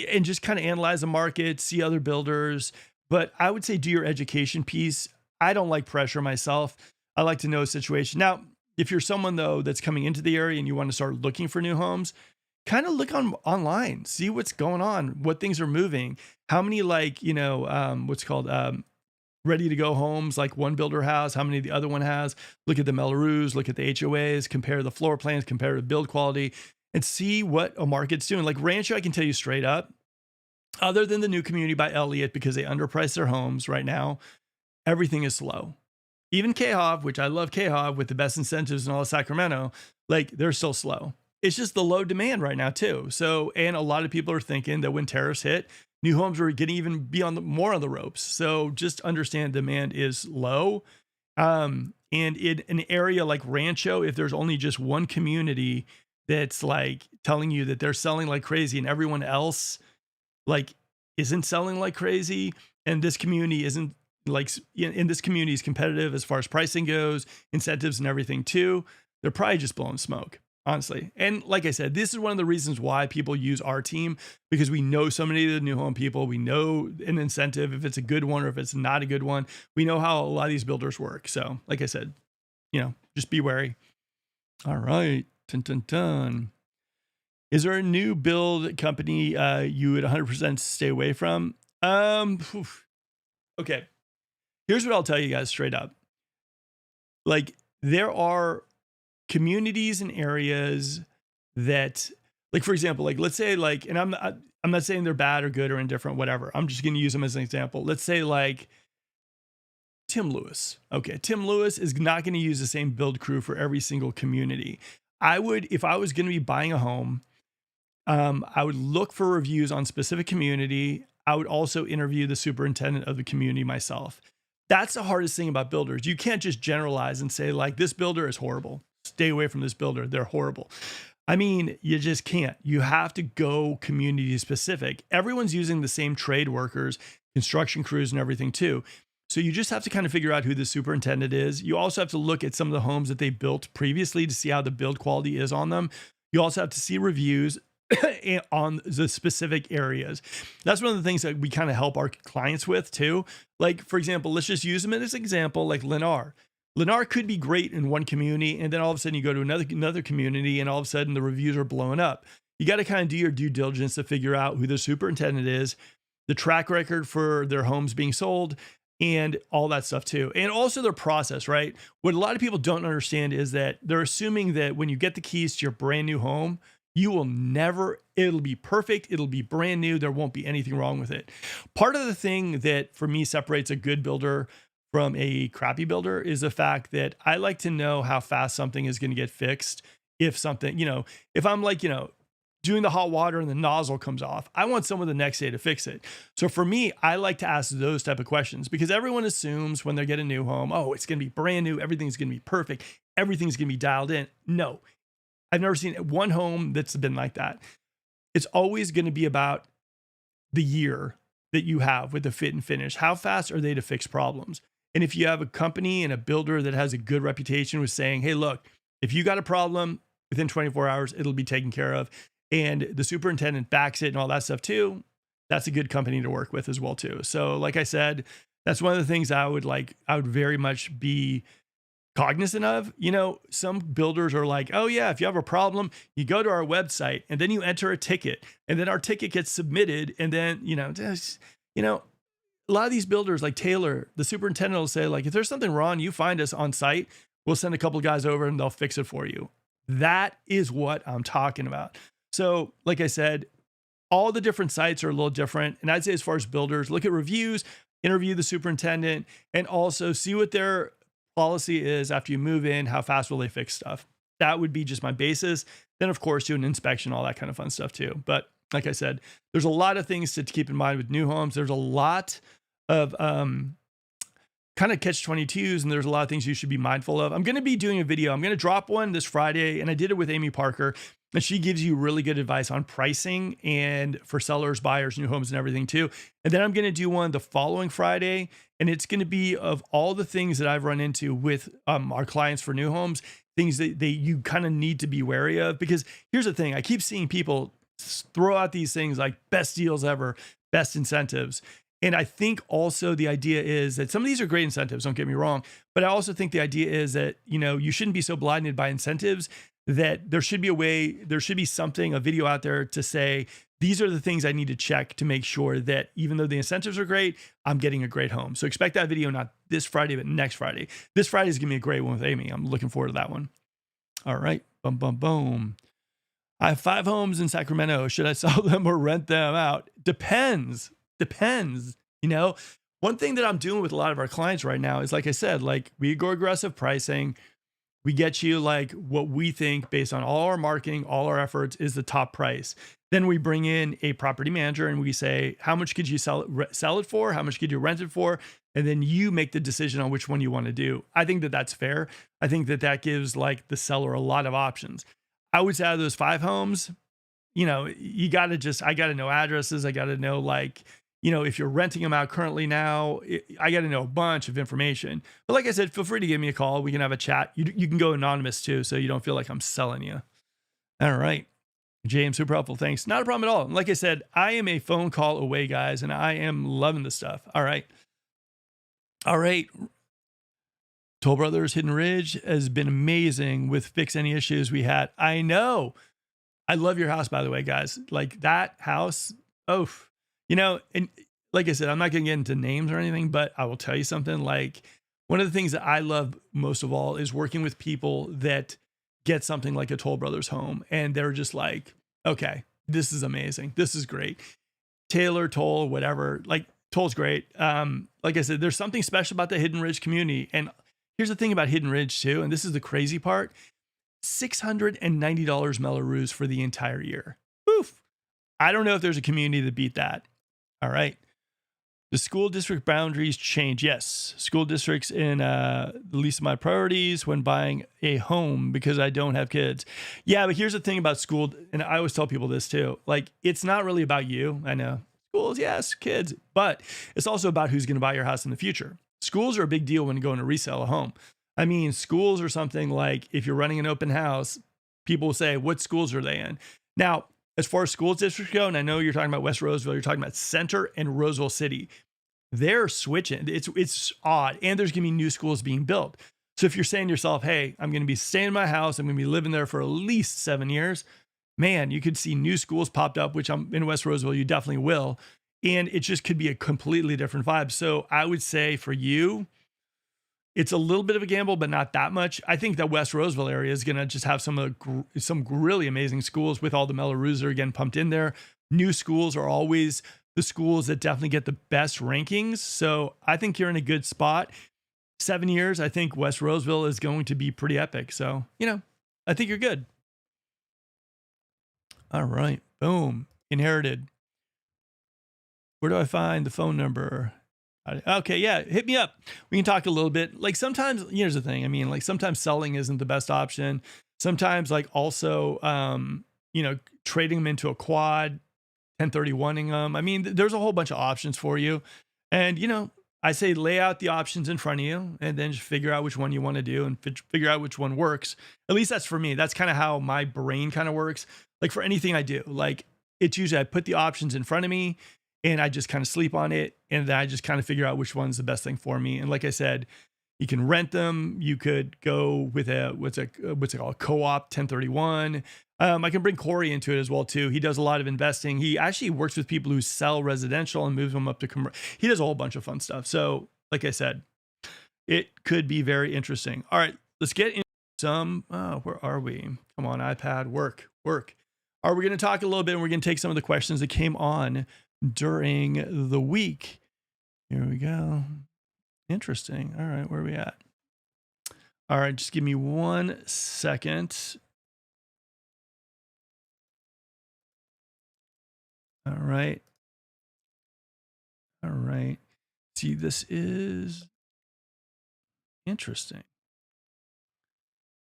and just kind of analyze the market, see other builders. But I would say do your education piece. I don't like pressure myself. I like to know a situation. Now, if you're someone though that's coming into the area and you want to start looking for new homes, kind of look online, see what's going on, what things are moving, how many, like, what's called ready to go homes like one builder has, how many the other one has. Look at the Melrose, look at the HOAs, compare the floor plans, compare the build quality, and see what a market's doing. Like Rancho, I can tell you straight up, other than the new community by Elliott, because they underprice their homes right now, everything is slow. Even KHOV, which I love KHOV with the best incentives in all of Sacramento, like, they're still slow. It's just the low demand right now too. So, and a lot of people are thinking that when tariffs hit, new homes are going to even be more on the ropes. So just understand demand is low. And in an area like Rancho, if there's only just one community that's like telling you that they're selling like crazy and everyone else like isn't selling like crazy, and this community isn't like, in this community is competitive as far as pricing goes, incentives and everything too, they're probably just blowing smoke, honestly. And like I said, this is one of the reasons why people use our team, because we know so many of the new home people. We know an incentive, if it's a good one or if it's not a good one. We know how a lot of these builders work. So like I said, just be wary. All right. Dun, dun, dun. Is there a new build company you would 100% stay away from? Okay. Here's what I'll tell you guys straight up. Like, there are communities and areas that, like, for example, like, let's say, like, and I'm not saying they're bad or good or indifferent, whatever. I'm just going to use them as an example. Let's say, like, Tim Lewis. Okay. Tim Lewis is not going to use the same build crew for every single community. I would, if I was going to be buying a home, I would look for reviews on specific community. I would also interview the superintendent of the community myself. That's the hardest thing about builders. You can't just generalize and say, like, this builder is horrible, stay away from this builder, they're horrible. I mean, you just can't. You have to go community specific. Everyone's using the same trade workers, construction crews and everything too. So you just have to kind of figure out who the superintendent is. You also have to look at some of the homes that they built previously to see how the build quality is on them. You also have to see reviews on the specific areas. That's one of the things that we kind of help our clients with too. Like, for example, let's just use them as an example, like Lennar. Lennar could be great in one community, and then all of a sudden you go to another community and all of a sudden the reviews are blowing up. You got to kind of do your due diligence to figure out who the superintendent is, the track record for their homes being sold, and all that stuff too. And also their process, right? What a lot of people don't understand is that they're assuming that when you get the keys to your brand new home, you will never, it'll be perfect. It'll be brand new. There won't be anything wrong with it. Part of the thing that for me separates a good builder from a crappy builder is the fact that I like to know how fast something is going to get fixed. If something, if I'm like, doing the hot water and the nozzle comes off, I want someone the next day to fix it. So for me, I like to ask those type of questions, because everyone assumes when they get a new home, oh, it's going to be brand new. Everything's going to be perfect. Everything's going to be dialed in. No, I've never seen one home that's been like that. It's always going to be about the year that you have with the fit and finish. How fast are they to fix problems? And if you have a company and a builder that has a good reputation with saying, hey, look, if you got a problem within 24 hours, it'll be taken care of, and the superintendent backs it and all that stuff too, that's a good company to work with as well too. So like I said, that's one of the things I would very much be cognizant of. Some builders are like, oh yeah, if you have a problem, you go to our website and then you enter a ticket, and then our ticket gets submitted. And then, a lot of these builders like Taylor, the superintendent, will say, like, if there's something wrong, you find us on site, we'll send a couple of guys over and they'll fix it for you. That is what I'm talking about. So like I said, all the different sites are a little different. And I'd say as far as builders, look at reviews, interview the superintendent, and also see what their policy is after you move in, how fast will they fix stuff? That would be just my basis. Then, of course, do an inspection, all that kind of fun stuff too. But like I said, there's a lot of things to keep in mind with new homes. There's a lot of kind of catch-22s, and there's a lot of things you should be mindful of. I'm going to be doing a video. I'm going to drop one this Friday, and I did it with Amy Parker, and she gives you really good advice on pricing and for sellers, buyers, new homes, and everything too. And then I'm going to do one the following Friday, and it's going to be of all the things that I've run into with our clients for new homes, things that you kind of need to be wary of. Because here's the thing, I keep seeing people throw out these things like best deals ever, best incentives. And I think also the idea is that some of these are great incentives, don't get me wrong, but I also think the idea is that, you know, you shouldn't be so blinded by incentives, that there should be a way, there should be something, a video out there to say, these are the things I need to check to make sure that even though the incentives are great, I'm getting a great home. So expect that video, not this Friday, but next Friday. This Friday is going to be a great one with Amy. I'm looking forward to that one. All right. Boom, boom, boom. I have 5 homes in Sacramento. Should I sell them or rent them out? Depends. You know, one thing that I'm doing with a lot of our clients right now is, like I said, like we go aggressive pricing. We get you like what we think based on all our marketing, all our efforts is the top price. Then we bring in a property manager and we say, how much could you sell it for? How much could you rent it for? And then you make the decision on which one you want to do. I think that that's fair. I think that that gives like the seller a lot of options. I would say out of those 5 homes, you know, you got to just, I got to know addresses. I got to know, like, you know, if you're renting them out currently now, I got to know a bunch of information. But like I said, feel free to give me a call. We can have a chat. You can go anonymous too, so you don't feel like I'm selling you. All right. James, super helpful. Thanks. Not a problem at all. And like I said, I am a phone call away, guys, and I am loving this stuff. All right. All right. Toll Brothers Hidden Ridge has been amazing with fix any issues we had. I know. I love your house, by the way, guys. Like that house. Oh, you know, and like I said, I'm not going to get into names or anything, but I will tell you something. Like one of the things that I love most of all is working with people that get something like a Toll Brothers home. And they're just like, okay, this is amazing. This is great. Taylor, Toll, whatever, like Toll's great. Like I said, there's something special about the Hidden Ridge community. And here's the thing about Hidden Ridge too. And this is the crazy part. $690 Melrose for the entire year. Oof. I don't know if there's a community that beat that. All right. The school district boundaries change. Yes. School districts in the least of my priorities when buying a home because I don't have kids. Yeah, but here's the thing about school. And I always tell people this too. Like, it's not really about you. I know. Schools, yes, kids. But it's also about who's going to buy your house in the future. Schools are a big deal when you're going to resell a home. I mean, schools are something like if you're running an open house, people will say, what schools are they in? Now, as far as school districts go, and I know you're talking about West Roseville, you're talking about Center and Roseville City. They're switching. It's odd. And there's going to be new schools being built. So if you're saying to yourself, hey, I'm going to be staying in my house, I'm going to be living there for at least 7 years, man, you could see new schools popped up, which I'm in West Roseville, you definitely will. And it just could be a completely different vibe. So I would say for you, it's a little bit of a gamble, but not that much. I think that West Roseville area is going to just have some really amazing schools with all the Melrose again pumped in there. New schools are always the schools that definitely get the best rankings. So I think you're in a good spot. 7 years, I think West Roseville is going to be pretty epic. So, you know, I think you're good. All right. Boom. Inherited. Where do I find the phone number? Okay, yeah, hit me up. We can talk a little bit. Like sometimes, here's the thing. I mean, like sometimes selling isn't the best option. Sometimes like also, you know, trading them into a quad, 1031ing them. I mean, there's a whole bunch of options for you. And, you know, I say lay out the options in front of you and then just figure out which one you want to do and figure out which one works. At least that's for me. That's kind of how my brain kind of works. Like for anything I do, like it's usually I put the options in front of me and I just kind of sleep on it. And then I just kind of figure out which one's the best thing for me. And like I said, you can rent them. You could go with what's it called? Co-op 1031. I can bring Corey into it as well too. He does a lot of investing. He actually works with people who sell residential and moves them up to commercial. He does a whole bunch of fun stuff. So like I said, it could be very interesting. All right, let's get into some, where are we? Come on, iPad, work. All right, we're going to talk a little bit and we're going to take some of the questions that came on during the week. Here we go. Interesting. All right, where are we at? All right, just give me 1 second. All right. All right. See, this is interesting.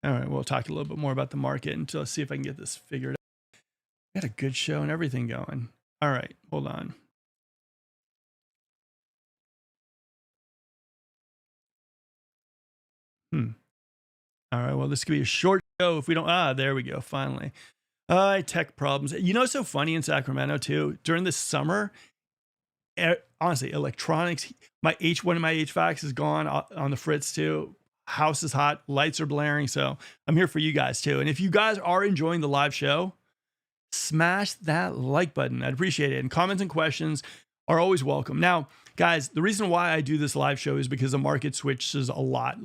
All right, we'll talk a little bit more about the market until see if I can get this figured out. Got a good show and everything going. All right, hold on. All right, well, this could be a short show if we don't. There we go, finally. Tech problems. You know what's so funny in Sacramento too? During the summer, honestly, electronics, one of my HVACs is gone on the fritz too. House is hot, lights are blaring. So I'm here for you guys too. And if you guys are enjoying the live show, smash that like button. I'd appreciate it. And comments and questions are always welcome. Now, guys, the reason why I do this live show is because the market switches a lot.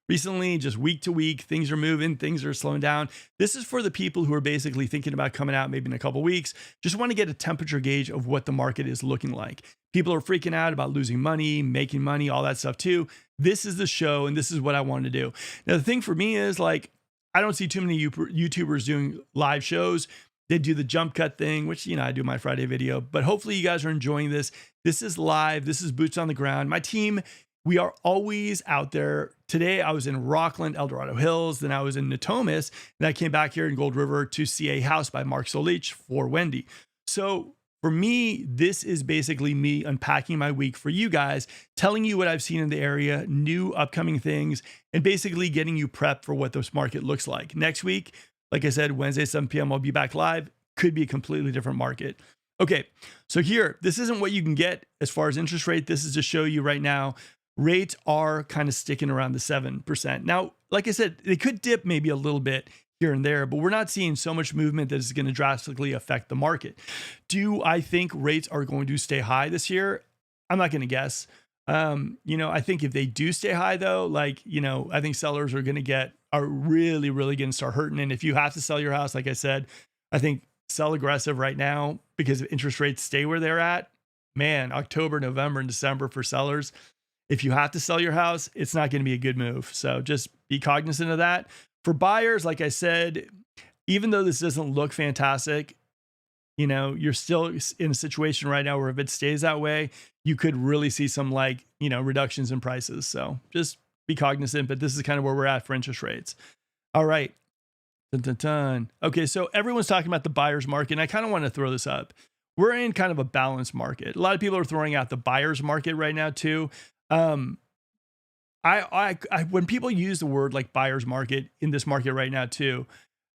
Recently, just week to week, things are moving, things are slowing down. This is for the people who are basically thinking about coming out maybe in a couple of weeks, just want to get a temperature gauge of what the market is looking like. People are freaking out about losing money, making money, all that stuff too. This is the show, and this is what I want to do. Now, the thing for me is like, I don't see too many YouTubers doing live shows. They do the jump cut thing, which, you know, I do my Friday video, but hopefully you guys are enjoying this. This is live. This is boots on the ground. My team, we are always out there. Today, I was in Rockland, El Dorado Hills. Then I was in Natomas. And I came back here in Gold River to see a house by Mark Solich for Wendy. So for me, this is basically me unpacking my week for you guys, telling you what I've seen in the area, new upcoming things, and basically getting you prepped for what this market looks like. Next week, like I said, Wednesday, 7 p.m., I'll be back live. Could be a completely different market. Okay, so here, this isn't what you can get as far as interest rate. This is to show you right now, rates are kind of sticking around the 7%. Now, like I said, they could dip maybe a little bit here and there, but we're not seeing so much movement that is going to drastically affect the market. Do I think rates are going to stay high this year? I'm not going to guess. You know, I think if they do stay high though, like, you know, I think sellers are really going to start hurting. And if you have to sell your house, like I said, I think sell aggressive right now because if interest rates stay where they're at, man, October, November, and December for sellers, if you have to sell your house, it's not going to be a good move. So just be cognizant of that. For buyers, like I said, even though this doesn't look fantastic, you know, you're still in a situation right now where if it stays that way, you could really see some like, you know, reductions in prices. So just be cognizant, but this is kind of where we're at for interest rates. All right. Dun, dun, dun. Okay. So everyone's talking about the buyer's market, and I kind of want to throw this up. We're in kind of a balanced market. A lot of people are throwing out the buyer's market right now too. When people use the word like buyer's market in this market right now too,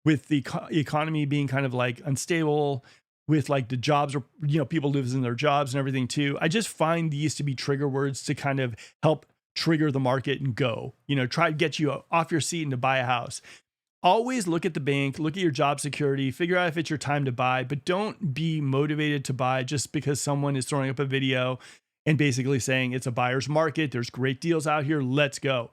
with the economy being kind of like unstable, with like the jobs, or, you know, people losing their jobs and everything too. I just find these to be trigger words to kind of help trigger the market and go, you know, try to get you off your seat and to buy a house. Always look at the bank, look at your job security, figure out if it's your time to buy, but don't be motivated to buy just because someone is throwing up a video and basically saying it's a buyer's market. There's great deals out here. Let's go.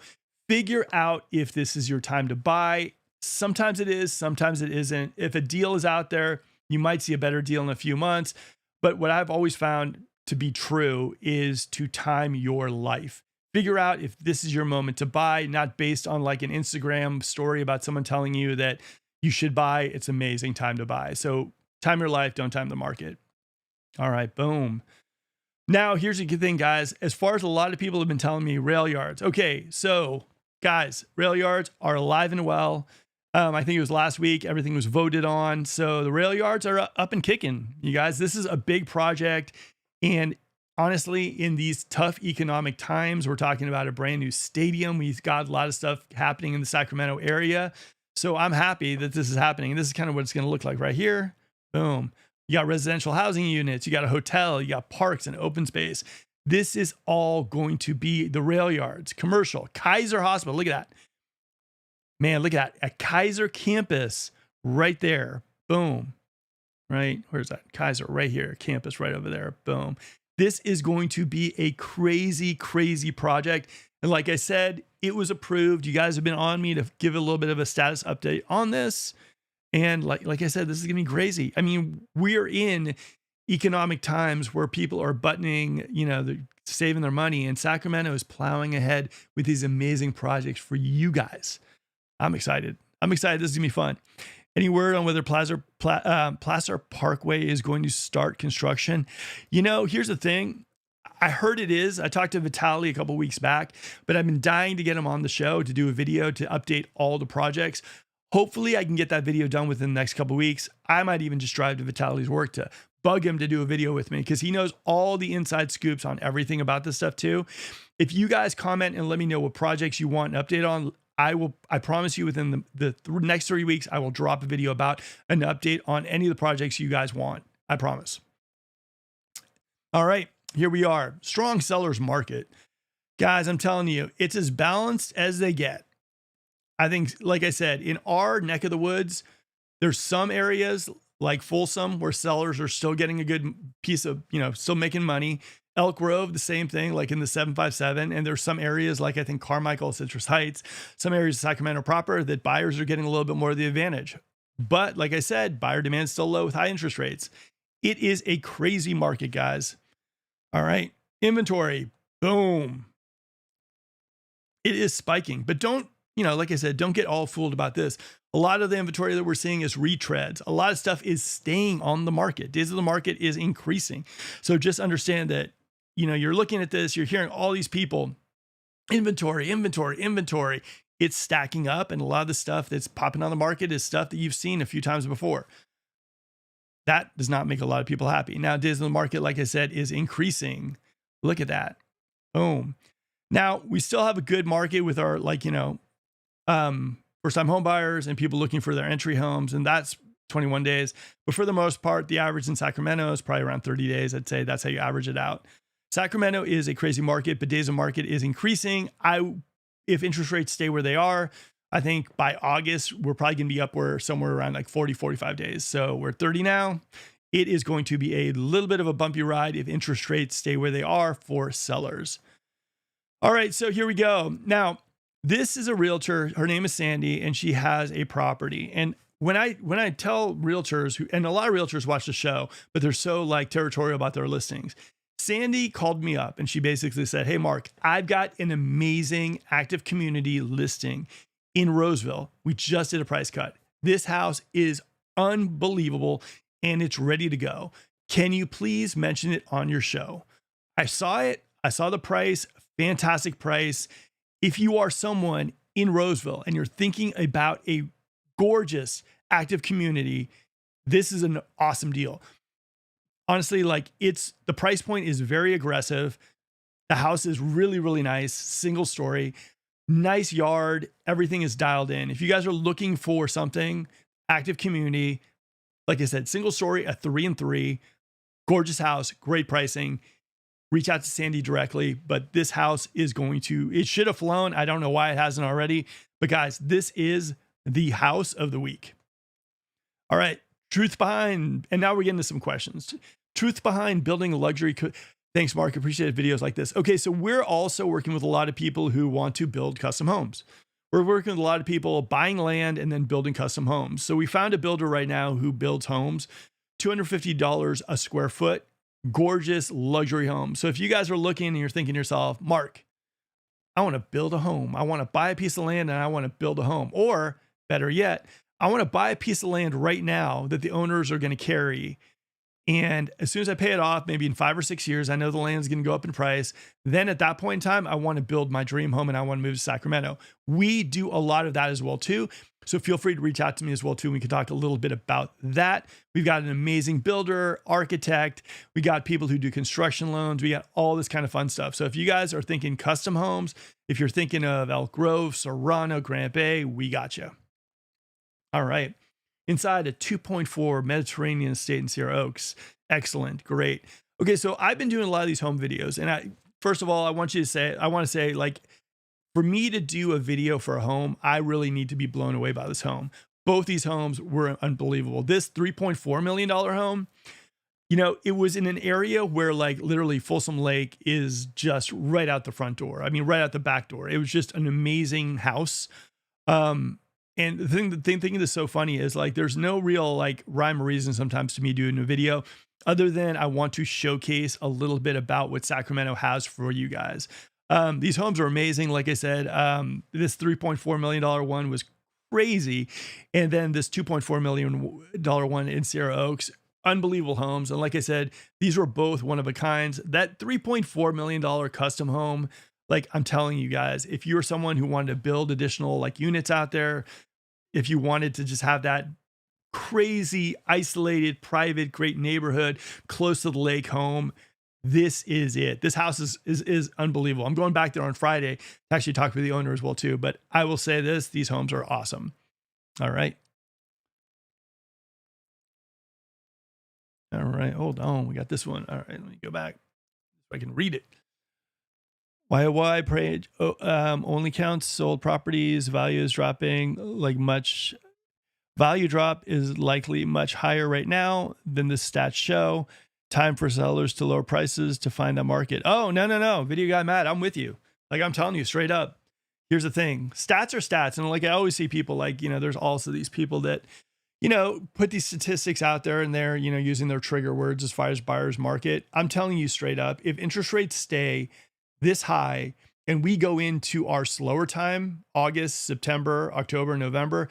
Figure out if this is your time to buy. Sometimes it is, sometimes it isn't. If a deal is out there, you might see a better deal in a few months. But what I've always found to be true is to time your life. Figure out if this is your moment to buy, not based on like an Instagram story about someone telling you that you should buy. It's an amazing time to buy. So time your life, don't time the market. All right, boom. Now, here's a good thing, guys. As far as a lot of people have been telling me, rail yards. Okay, so guys, rail yards are alive and well. I think it was last week, everything was voted on. So the rail yards are up and kicking, you guys. This is a big project. And honestly, in these tough economic times, we're talking about a brand new stadium. We've got a lot of stuff happening in the Sacramento area. So I'm happy that this is happening. And this is kind of what it's going to look like right here. Boom. You got residential housing units, you got a hotel, you got parks and open space. This is all going to be the rail yards, commercial, Kaiser Hospital. Look at that. Man, look at that. A Kaiser campus right there. Boom. Right? Where's that? Kaiser right here. Campus right over there. Boom. This is going to be a crazy, crazy project. And like I said, it was approved. You guys have been on me to give a little bit of a status update on this. And like I said, this is going to be crazy. I mean, we're in economic times where people are buttoning, you know, saving their money, and Sacramento is plowing ahead with these amazing projects for you guys. I'm excited. I'm excited. This is gonna be fun. Any word on whether Placer Parkway is going to start construction? You know, here's the thing. I heard it is. I talked to Vitaly a couple weeks back, but I've been dying to get him on the show to do a video to update all the projects. Hopefully I can get that video done within the next couple weeks. I might even just drive to Vitaly's work to bug him to do a video with me, because he knows all the inside scoops on everything about this stuff too. If you guys comment and let me know what projects you want an update on, I promise you within the next 3 weeks, I will drop a video about an update on any of the projects you guys want. I promise. All right, here we are. Strong sellers market. Guys, I'm telling you, it's as balanced as they get. I think, like I said, in our neck of the woods, there's some areas like Folsom where sellers are still getting a good piece of, still making money. Elk Grove, the same thing, like in the 757. And there's some areas like I think Carmichael, Citrus Heights, some areas of Sacramento proper that buyers are getting a little bit more of the advantage. But like I said, buyer demand is still low with high interest rates. It is a crazy market, guys. All right. Inventory, boom. It is spiking, but don't, like I said, don't get all fooled about this. A lot of the inventory that we're seeing is retreads. A lot of stuff is staying on the market. Days of the market is increasing. So just understand that, you're looking at this, you're hearing all these people, inventory. It's stacking up. And a lot of the stuff that's popping on the market is stuff that you've seen a few times before. That does not make a lot of people happy. Now, days of the market, like I said, is increasing. Look at that. Boom. Now, we still have a good market with our, first-time home buyers and people looking for their entry homes, and that's 21 days. But for the most part, the average in Sacramento is probably around 30 days. I'd say that's how you average it out. Sacramento is a crazy market, but days of market is increasing. If interest rates stay where they are, I think by August, we're probably going to be up somewhere around like 40, 45 days. So we're 30 now. It is going to be a little bit of a bumpy ride if interest rates stay where they are for sellers. All right, so here we go. Now, this is a realtor. Her name is Sandy, and she has a property. And when I tell realtors, and a lot of realtors watch the show, but they're so territorial about their listings. Sandy called me up and she basically said, "Hey, Mark, I've got an amazing active community listing in Roseville. We just did a price cut. This house is unbelievable and it's ready to go. Can you please mention it on your show?" I saw it. I saw the price. Fantastic price. If you are someone in Roseville and you're thinking about a gorgeous active community, this is an awesome deal. Honestly, the price point is very aggressive. The house is really, really nice. Single story, nice yard. Everything is dialed in. If you guys are looking for something, active community, like I said, single story, a 3 and 3, gorgeous house, great pricing. Reach out to Sandy directly, but this house is it should have flown. I don't know why it hasn't already, but guys, this is the house of the week. All right. Truth behind, and now we're getting to some questions. Truth behind building a luxury. Thanks, Mark. Appreciate videos like this. Okay. So we're also working with a lot of people who want to build custom homes. We're working with a lot of people buying land and then building custom homes. So we found a builder right now who builds homes, $250 a square foot. Gorgeous luxury home. So if you guys are looking and you're thinking to yourself, Mark, I want to build a home. I want to buy a piece of land and I want to build a home. Or better yet, I want to buy a piece of land right now that the owners are going to carry. And as soon as I pay it off, maybe in 5 or 6 years, I know the land is going to go up in price. Then at that point in time, I want to build my dream home and I want to move to Sacramento. We do a lot of that as well too. So feel free to reach out to me as well too. We can talk a little bit about that. We've got an amazing builder, architect. We got people who do construction loans. We got all this kind of fun stuff. So if you guys are thinking custom homes, if you're thinking of Elk Grove, Serrano, Grant Bay, we got you. All right. Inside a 2.4 Mediterranean estate in Sierra Oaks. Excellent. Great. Okay. So I've been doing a lot of these home videos. And first of all, I want to say, for me to do a video for a home, I really need to be blown away by this home. Both these homes were unbelievable. This $3.4 million home, it was in an area where literally Folsom Lake is just right out the front door. I mean, right out the back door. It was just an amazing house. And the thing that's so funny is like there's no real like rhyme or reason sometimes to me doing a video other than I want to showcase a little bit about what Sacramento has for you guys. These homes are amazing. Like I said, this $3.4 million one was crazy. And then this $2.4 million one in Sierra Oaks, unbelievable homes. And like I said, these were both one of a kinds. That $3.4 million custom home, like I'm telling you guys, if you're someone who wanted to build additional like units out there, if you wanted to just have that crazy, isolated, private, great neighborhood close to the lake home, this is it. This house is unbelievable. I'm going back there on Friday to actually talk with the owner as well too. But I will say this, these homes are awesome. All right. All right, hold on. We got this one. All right, let me go back so I can read it. YOY page only counts sold properties. Value is dropping like much. Value drop is likely much higher right now than the stats show. Time for sellers to lower prices to find a market. Oh, no. Video guy Matt, I'm with you. Like I'm telling you straight up. Here's the thing. Stats are stats. And like I always see people like, there's also these people that, put these statistics out there and they're, using their trigger words as far as buyer's market. I'm telling you straight up, if interest rates stay this high and we go into our slower time, August, September, October, November,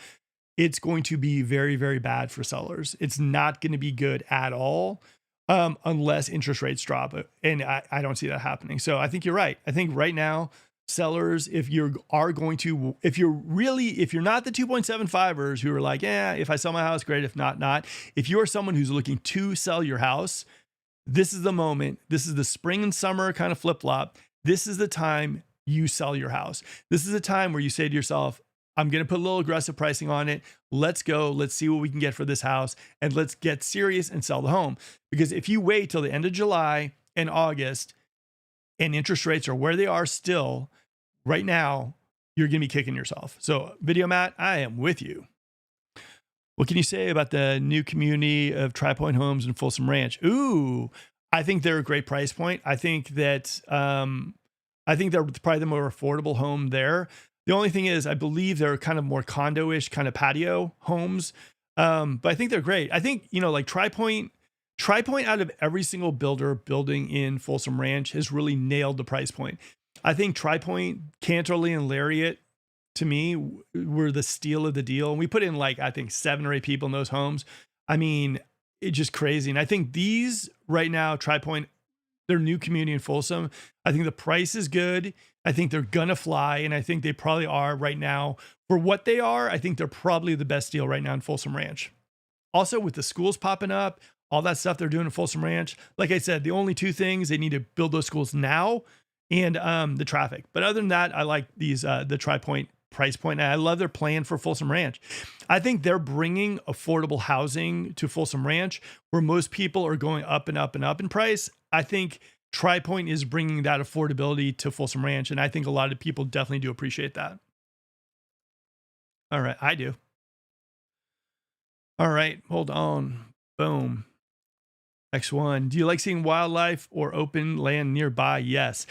it's going to be very, very bad for sellers. It's not going to be good at all unless interest rates drop. And I don't see that happening. So I think you're right. I think right now, sellers, if you're not the 2.75ers who are like, yeah, if I sell my house, great. If not, not. If you're someone who's looking to sell your house, this is the moment. This is the spring and summer kind of flip-flop. This is the time you sell your house. This is the time where you say to yourself, I'm going to put a little aggressive pricing on it. Let's go. Let's see what we can get for this house and let's get serious and sell the home. Because if you wait till the end of July and August and interest rates are where they are still right now, you're going to be kicking yourself. So Video Matt, I am with you. What can you say about the new community of Tri-Point Homes in Folsom Ranch? Ooh, I think they're a great price point. I think they're probably the more affordable home there. The only thing is, I believe they're kind of more condo-ish kind of patio homes. But I think they're great. I think, like Tri-Point out of every single builder building in Folsom Ranch has really nailed the price point. I think Tri-Point, Canterley, and Lariat, to me, were the steal of the deal. And we put in I think 7 or 8 people in those homes. I mean, it's just crazy. And I think these right now, Tri-Point, their new community in Folsom, I think the price is good. I think they're gonna fly, and I think they probably are right now. For what they are, I think they're probably the best deal right now in Folsom Ranch. Also, with the schools popping up, all that stuff they're doing in Folsom Ranch, like I said, the only 2 things, they need to build those schools now and the traffic. But other than that, I like these the Tri-Point price point, and I love their plan for Folsom Ranch. I think they're bringing affordable housing to Folsom Ranch, where most people are going up and up and up in price. I think Tri-Point is bringing that affordability to Folsom Ranch, and I think a lot of people definitely do appreciate that. All right, I do. All right, hold on. Boom. Next one. Do you like seeing wildlife or open land nearby? Yes.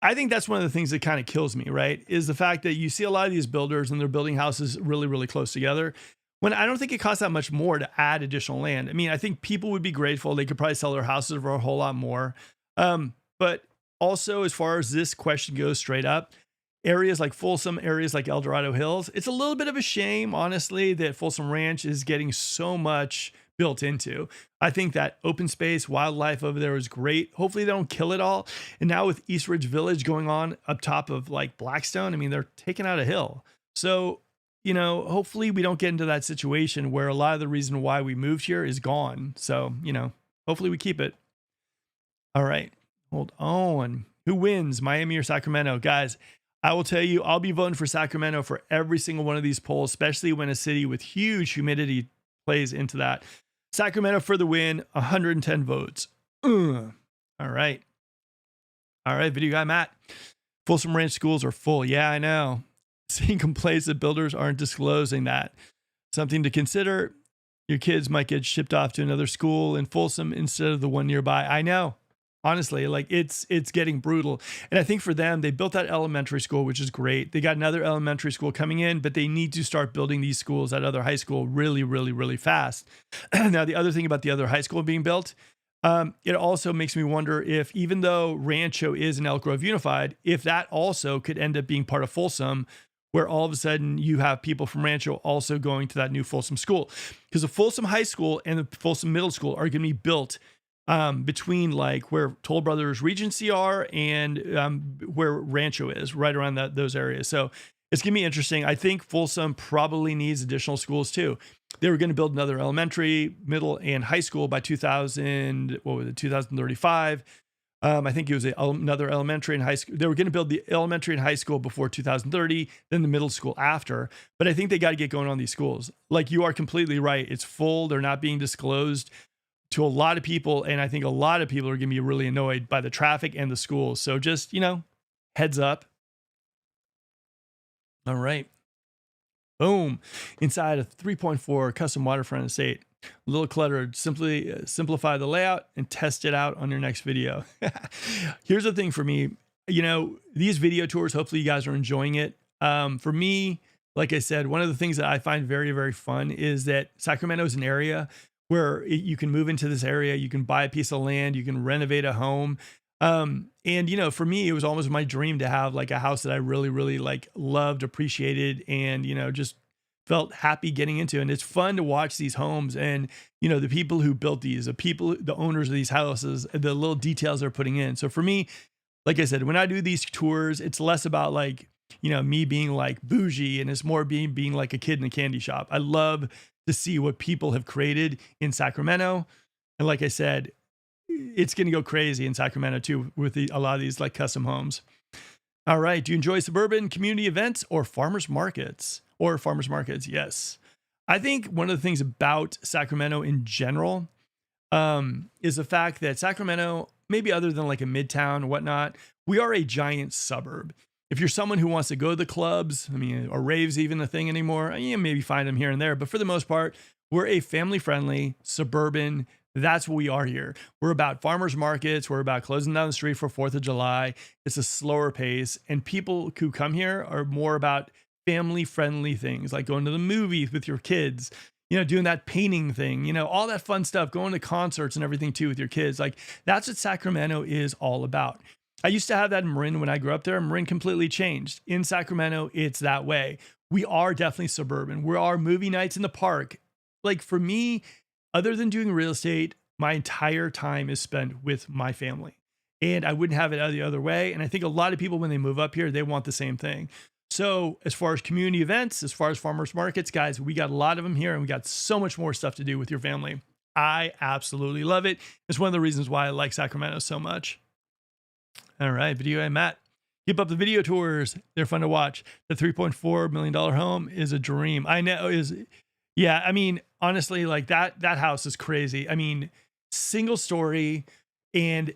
I think that's one of the things that kind of kills me, right? Is the fact that you see a lot of these builders and they're building houses really, really close together, when I don't think it costs that much more to add additional land. I mean, I think people would be grateful. They could probably sell their houses for a whole lot more. But also, as far as this question goes straight up, areas like Folsom, areas like El Dorado Hills, it's a little bit of a shame, honestly, that Folsom Ranch is getting so much built into. I think that open space, wildlife over there is great. Hopefully they don't kill it all. And now with East Ridge Village going on up top of Blackstone, I mean, they're taking out a hill. So, hopefully we don't get into that situation where a lot of the reason why we moved here is gone. So, hopefully we keep it. All right, hold on. Who wins, Miami or Sacramento? Guys, I will tell you, I'll be voting for Sacramento for every single one of these polls, especially when a city with huge humidity plays into that. Sacramento for the win, 110 votes. All right. All right, video guy Matt. Folsom Ranch schools are full. Yeah, I know. Seeing complaints that builders aren't disclosing that. Something to consider. Your kids might get shipped off to another school in Folsom instead of the one nearby. I know. Honestly, like it's getting brutal. And I think for them, they built that elementary school, which is great. They got another elementary school coming in, but they need to start building these schools at other high school really, really, really fast. Now, the other thing about the other high school being built, it also makes me wonder if, even though Rancho is an Elk Grove Unified, if that also could end up being part of Folsom, where all of a sudden you have people from Rancho also going to that new Folsom school. Because the Folsom High School and the Folsom Middle School are going to be built between like where Toll Brothers Regency are and where Rancho is, right around those areas. So it's going to be interesting. I think Folsom probably needs additional schools too. They were going to build another elementary, middle, and high school by 2035. I think it was another elementary and high school. They were going to build the elementary and high school before 2030, then the middle school after. But I think they got to get going on these schools. Like, you are completely right. It's full. They're not being disclosed to a lot of people. And I think a lot of people are going to be really annoyed by the traffic and the schools. So just, heads up. All right. Boom. Inside a 3.4 custom waterfront estate. A little cluttered. Simply simplify the layout and test it out on your next video. Here's the thing for me. These video tours, hopefully you guys are enjoying it. For me, like I said, one of the things that I find very, very fun is that Sacramento is an area where you can move into this area. You can buy a piece of land. You can renovate a home. And for me, it was almost my dream to have like a house that I really, really like loved, appreciated, and, just felt happy getting into. And it's fun to watch these homes and, the people who built these, the owners of these houses, the little details they're putting in. So for me, like I said, when I do these tours, it's less about like, me being like bougie, and it's more being like a kid in a candy shop. I love to see what people have created in Sacramento. And like I said, it's going to go crazy in Sacramento too with a lot of these like custom homes. All right. Do you enjoy suburban community events or farmers markets? Yes. I think one of the things about Sacramento in general is the fact that Sacramento, maybe other than like a midtown or whatnot, we are a giant suburb. If you're someone who wants to go to the clubs, are raves even a thing anymore? Maybe find them here and there. But for the most part, we're a family-friendly, suburban. That's what we are here. We're about farmers markets. We're about closing down the street for 4th of July. It's a slower pace. And people who come here are more about family-friendly things, like going to the movies with your kids, doing that painting thing, all that fun stuff, going to concerts and everything too with your kids. Like, that's what Sacramento is all about. I used to have that in Marin when I grew up there. Marin completely changed. In Sacramento, it's that way. We are definitely suburban. We are movie nights in the park. Like, for me, other than doing real estate, my entire time is spent with my family. And I wouldn't have it the other way. And I think a lot of people, when they move up here, they want the same thing. So as far as community events, as far as farmers markets, guys, we got a lot of them here, and we got so much more stuff to do with your family. I absolutely love it. It's one of the reasons why I like Sacramento so much. All right, Video Guy Matt. Keep up the video tours. They're fun to watch. The $3.4 million home is a dream. I know yeah, honestly, like that house is crazy. Single story. And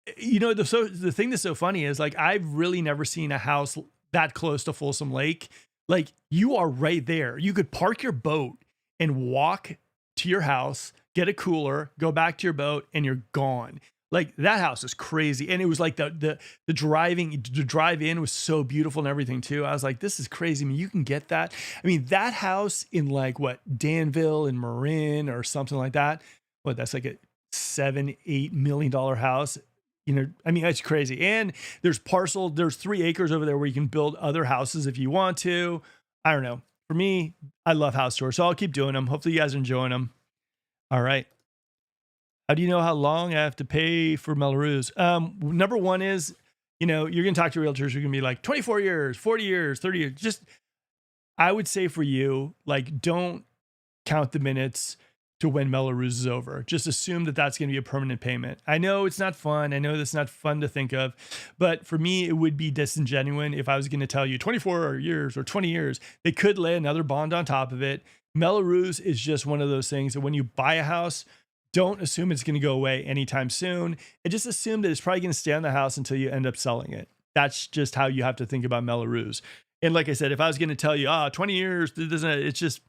the thing that's so funny is, like, I've really never seen a house that close to Folsom Lake. Like, you are right there. You could park your boat and walk to your house, get a cooler, go back to your boat, and you're gone. Like, that house is crazy. And it was like the drive in was so beautiful and everything too. I was like, this is crazy. You can get that. That house in like Danville and Marin or something like that. That's like a $7-8 million house. That's crazy. And there's 3 acres over there where you can build other houses if you want to. I don't know. For me, I love house tours, so I'll keep doing them. Hopefully you guys are enjoying them. All right. How do you know how long I have to pay for Melrose? Number one is, you're going to talk to realtors. You're going to be like 24 years, 40 years, 30 years. I would say for you, like, don't count the minutes to when Melrose is over. Just assume that that's going to be a permanent payment. I know it's not fun. I know that's not fun to think of, but for me, it would be disingenuous if I was going to tell you 24 years or 20 years. They could lay another bond on top of it. Melrose is just one of those things that when you buy a house, don't assume it's going to go away anytime soon. And just assume that it's probably going to stay on the house until you end up selling it. That's just how you have to think about Melrose. And like I said, if I was going to tell you, 20 years, it's just,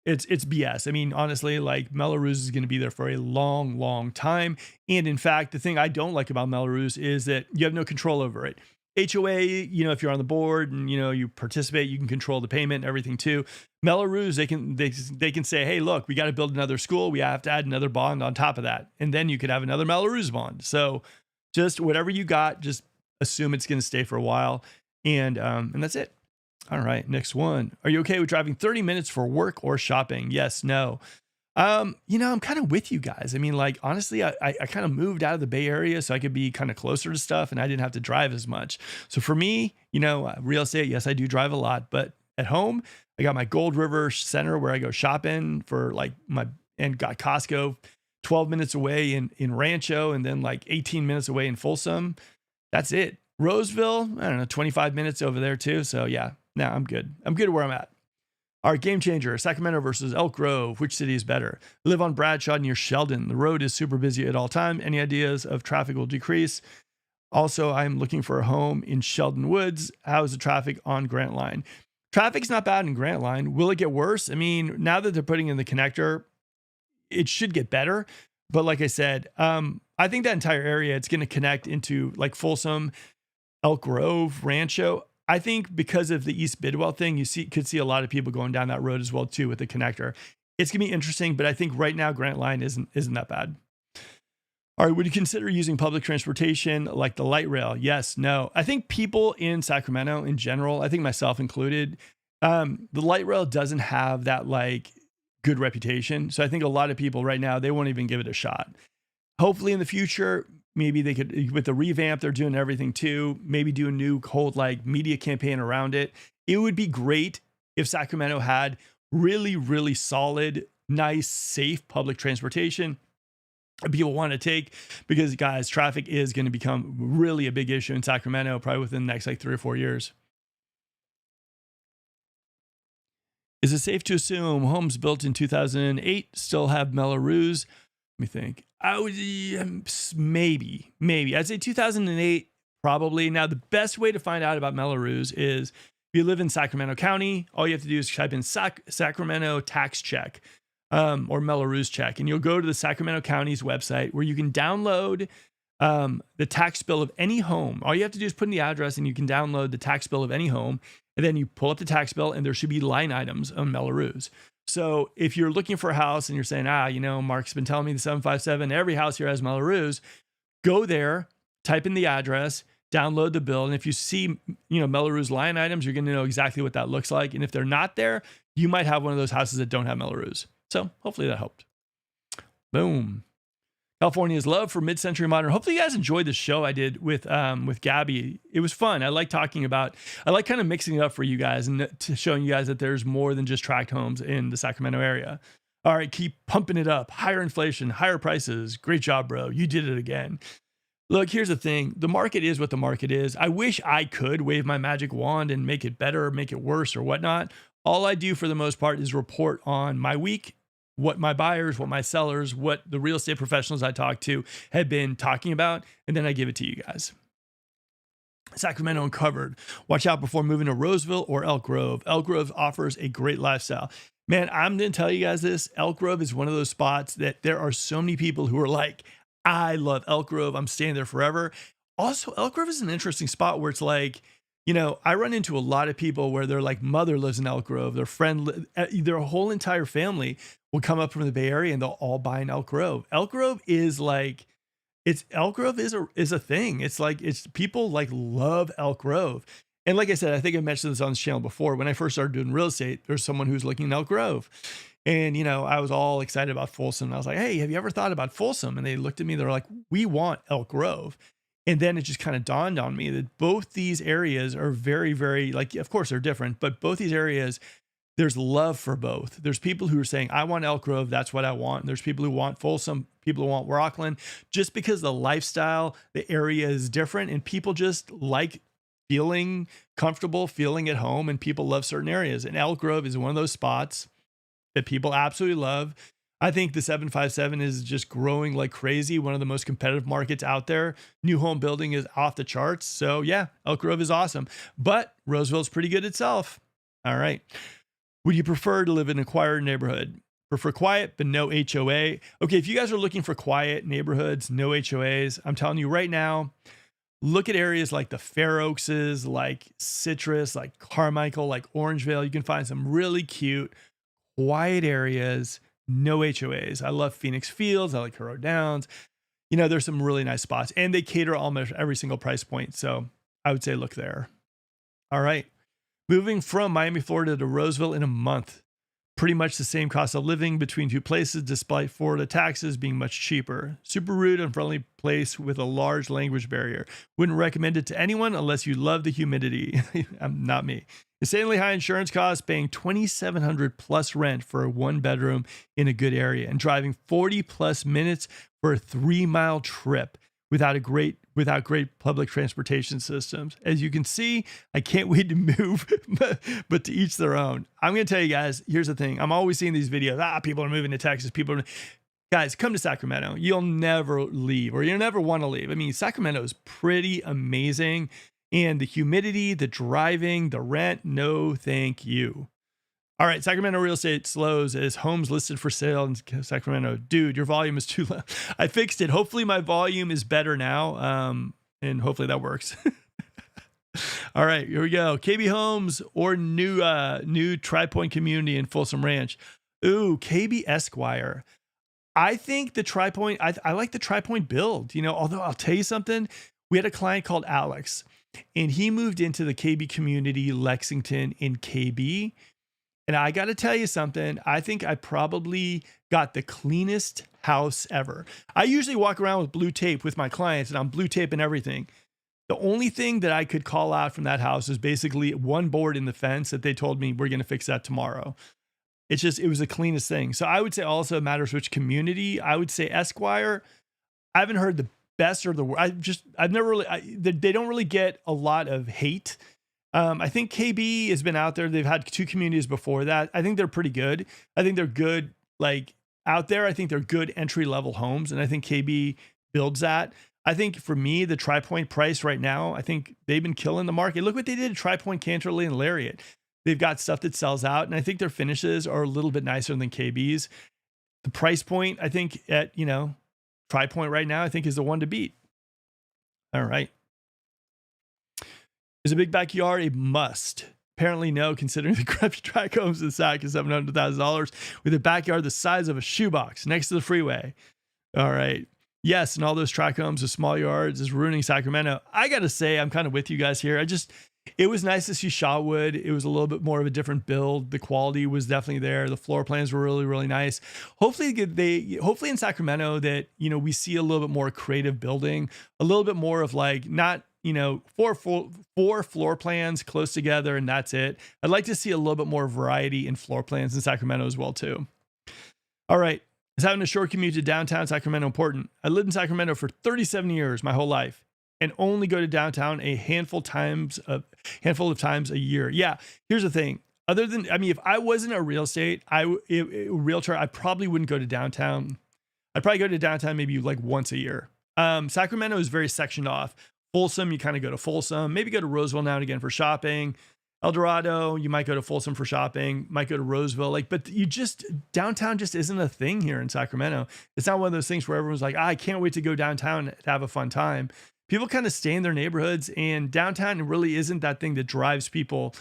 It's BS. I mean, honestly, like Melrose is going to be there for a long, long time. And in fact, the thing I don't like about Melrose is that you have no control over it. HOA, if you're on the board and you participate, you can control the payment and everything too. Melrose, they can say, hey, look, we got to build another school. We have to add another bond on top of that, and then you could have another Melrose bond. So just whatever you got, just assume it's going to stay for a while, and that's it. All right, next one. Are you okay with driving 30 minutes for work or shopping? Yes, no. I'm kind of with you guys. I mean, like, honestly, I kind of moved out of the Bay Area so I could be kind of closer to stuff and I didn't have to drive as much. So for me, real estate, yes, I do drive a lot, but at home, I got my Gold River Center where I go shopping for and got Costco 12 minutes away in Rancho, and then like 18 minutes away in Folsom. That's it. Roseville, I don't know, 25 minutes over there too. So yeah, no, I'm good. I'm good where I'm at. All right, game changer, Sacramento versus Elk Grove. Which city is better? I live on Bradshaw near Sheldon. The road is super busy at all time. Any ideas of traffic will decrease? Also, I'm looking for a home in Sheldon Woods. How is the traffic on Grant Line? Traffic's not bad in Grant Line. Will it get worse? I mean, now that they're putting in the connector, it should get better. But like I said, I think that entire area, it's going to connect into like Folsom, Elk Grove, Rancho. I think because of the East Bidwell thing, could see a lot of people going down that road as well too with the connector. It's gonna be interesting, but I think right now Grant Line isn't that bad. All right, would you consider using public transportation like the light rail? Yes, no. I think people in Sacramento in general, I think myself included, the light rail doesn't have that like good reputation. So I think a lot of people right now, they won't even give it a shot. Hopefully in the future, maybe they could, with the revamp, they're doing everything too, maybe do a new whole like media campaign around it. It would be great if Sacramento had really, really solid, nice, safe public transportation that people want to take, because guys, traffic is going to become really a big issue in Sacramento, probably within the next like 3 or 4 years. Is it safe to assume homes built in 2008 still have Melrose? Let me think. I would maybe. I'd say 2008, probably. Now, the best way to find out about Melrose is if you live in Sacramento County, all you have to do is type in Sacramento tax check or Melrose check, and you'll go to the Sacramento County's website where you can download the tax bill of any home. All you have to do is put in the address and you can download the tax bill of any home, and then you pull up the tax bill and there should be line items on Melrose. So if you're looking for a house and you're saying, Mark's been telling me the 757, every house here has Melrose, go there, type in the address, download the bill. And if you see, Melrose line items, you're going to know exactly what that looks like. And if they're not there, you might have one of those houses that don't have Melrose. So hopefully that helped. Boom. California's love for mid-century modern. Hopefully you guys enjoyed the show I did with Gabby. It was fun. I like kind of mixing it up for you guys and showing you guys that there's more than just tract homes in the Sacramento area. All right, keep pumping it up. Higher inflation, higher prices. Great job, bro. You did it again. Look, here's the thing. The market is what the market is. I wish I could wave my magic wand and make it better or make it worse or whatnot. All I do for the most part is report on my week, what my buyers, what my sellers, what the real estate professionals I talk to have been talking about, and then I give it to you guys. Sacramento Uncovered. Watch out before moving to Roseville or Elk Grove. Elk Grove offers a great lifestyle. Man, I'm going to tell you guys this. Elk Grove is one of those spots that there are so many people who are like, I love Elk Grove. I'm staying there forever. Also, Elk Grove is an interesting spot where it's like, I run into a lot of people where their like mother lives in Elk Grove, their friend, their whole entire family will come up from the Bay Area and they'll all buy in Elk Grove. Elk Grove is like, Elk Grove is a thing. It's people like love Elk Grove. And like I said, I think I mentioned this on this channel before. When I first started doing real estate, there's someone who's looking in Elk Grove. And, I was all excited about Folsom. I was like, hey, have you ever thought about Folsom? And they looked at me, they're like, we want Elk Grove. And then it just kind of dawned on me that both these areas are very, very, like, of course they're different, but both these areas, there's love for both. There's people who are saying, I want Elk Grove, that's what I want. And there's people who want Folsom, people who want Rockland, just because the lifestyle, the area is different, and people just like feeling comfortable, feeling at home, and people love certain areas. And Elk Grove is one of those spots that people absolutely love. I think the 757 is just growing like crazy. One of the most competitive markets out there. New home building is off the charts. So yeah, Elk Grove is awesome, but Roseville's pretty good itself. All right. Would you prefer to live in a quieter neighborhood? Prefer quiet, but no HOA. Okay, if you guys are looking for quiet neighborhoods, no HOAs, I'm telling you right now, look at areas like the Fair Oakses, like Citrus, like Carmichael, like Orangevale. You can find some really cute, quiet areas, no HOAs. I love Phoenix Fields. I like Hero Downs. You know, there's some really nice spots, and they cater almost every single price point. So I would say look there. All right. Moving from Miami, Florida to Roseville in a month. Pretty much the same cost of living between two places, despite Florida taxes being much cheaper. Super rude, unfriendly place with a large language barrier. Wouldn't recommend it to anyone unless you love the humidity. Not me. Insanely high insurance costs, paying $2,700 plus rent for a 1-bedroom in a good area, and driving 40 plus minutes for a 3-mile trip without great public transportation systems. As you can see, I can't wait to move, but to each their own. I'm going to tell you guys, here's the thing. I'm always seeing these videos. People are moving to Texas. Guys, come to Sacramento. You'll never leave, or you'll never want to leave. I mean, Sacramento is pretty amazing. And the humidity, the driving, the rent, no thank you. All right, Sacramento real estate slows as homes listed for sale in Sacramento. Dude, your volume is too low. I fixed it. Hopefully my volume is better now, and hopefully that works. All right, here we go. KB Homes or new Tri-Point community in Folsom Ranch. Ooh, KB Esquire. I think the Tri-Point, I like the Tri-Point build, you know, although I'll tell you something. We had a client called Alex, and he moved into the KB community, Lexington in KB. And I got to tell you something. I think I probably got the cleanest house ever. I usually walk around with blue tape with my clients, and I'm blue taping everything. The only thing that I could call out from that house is basically one board in the fence that they told me we're going to fix that tomorrow. It was the cleanest thing. So I would say also it matters which community. I would say Esquire. I haven't heard the best or the worst. I've never really, they don't really get a lot of hate. I think KB has been out there. They've had 2 communities before that. I think they're pretty good. I think they're good, like out there. I think they're good entry-level homes. And I think KB builds that. I think for me, the Tri-Point price right now, I think they've been killing the market. Look what they did at Tri-Point, Canterley, and Lariat. They've got stuff that sells out. And I think their finishes are a little bit nicer than KB's. The price point, I think at, Tri-Point right now, I think is the one to beat. All right. Is a big backyard a must? Apparently no, considering the crappy track homes in Sac is $700,000 with a backyard the size of a shoebox next to the freeway. All right. Yes, and all those track homes with small yards is ruining Sacramento. I got to say, I'm kind of with you guys here. It was nice to see Shawwood. It was a little bit more of a different build. The quality was definitely there. The floor plans were really, really nice. Hopefully in Sacramento that, we see a little bit more creative building, a little bit more of like, not, four floor plans close together and that's it. I'd like to see a little bit more variety in floor plans in Sacramento as well too. All right. Is having a short commute to downtown Sacramento important? I lived in Sacramento for 37 years, my whole life, and only go to downtown a handful of times a year. Yeah. Here's the thing. If I wasn't a realtor, I probably wouldn't go to downtown. I'd probably go to downtown maybe like once a year. Sacramento is very sectioned off. Folsom, you kind of go to Folsom, maybe go to Roseville now and again for shopping. El Dorado, you might go to Folsom for shopping, might go to Roseville, but downtown just isn't a thing here in Sacramento. It's not one of those things where everyone's like, I can't wait to go downtown to have a fun time. People kind of stay in their neighborhoods, and downtown really isn't that thing that drives people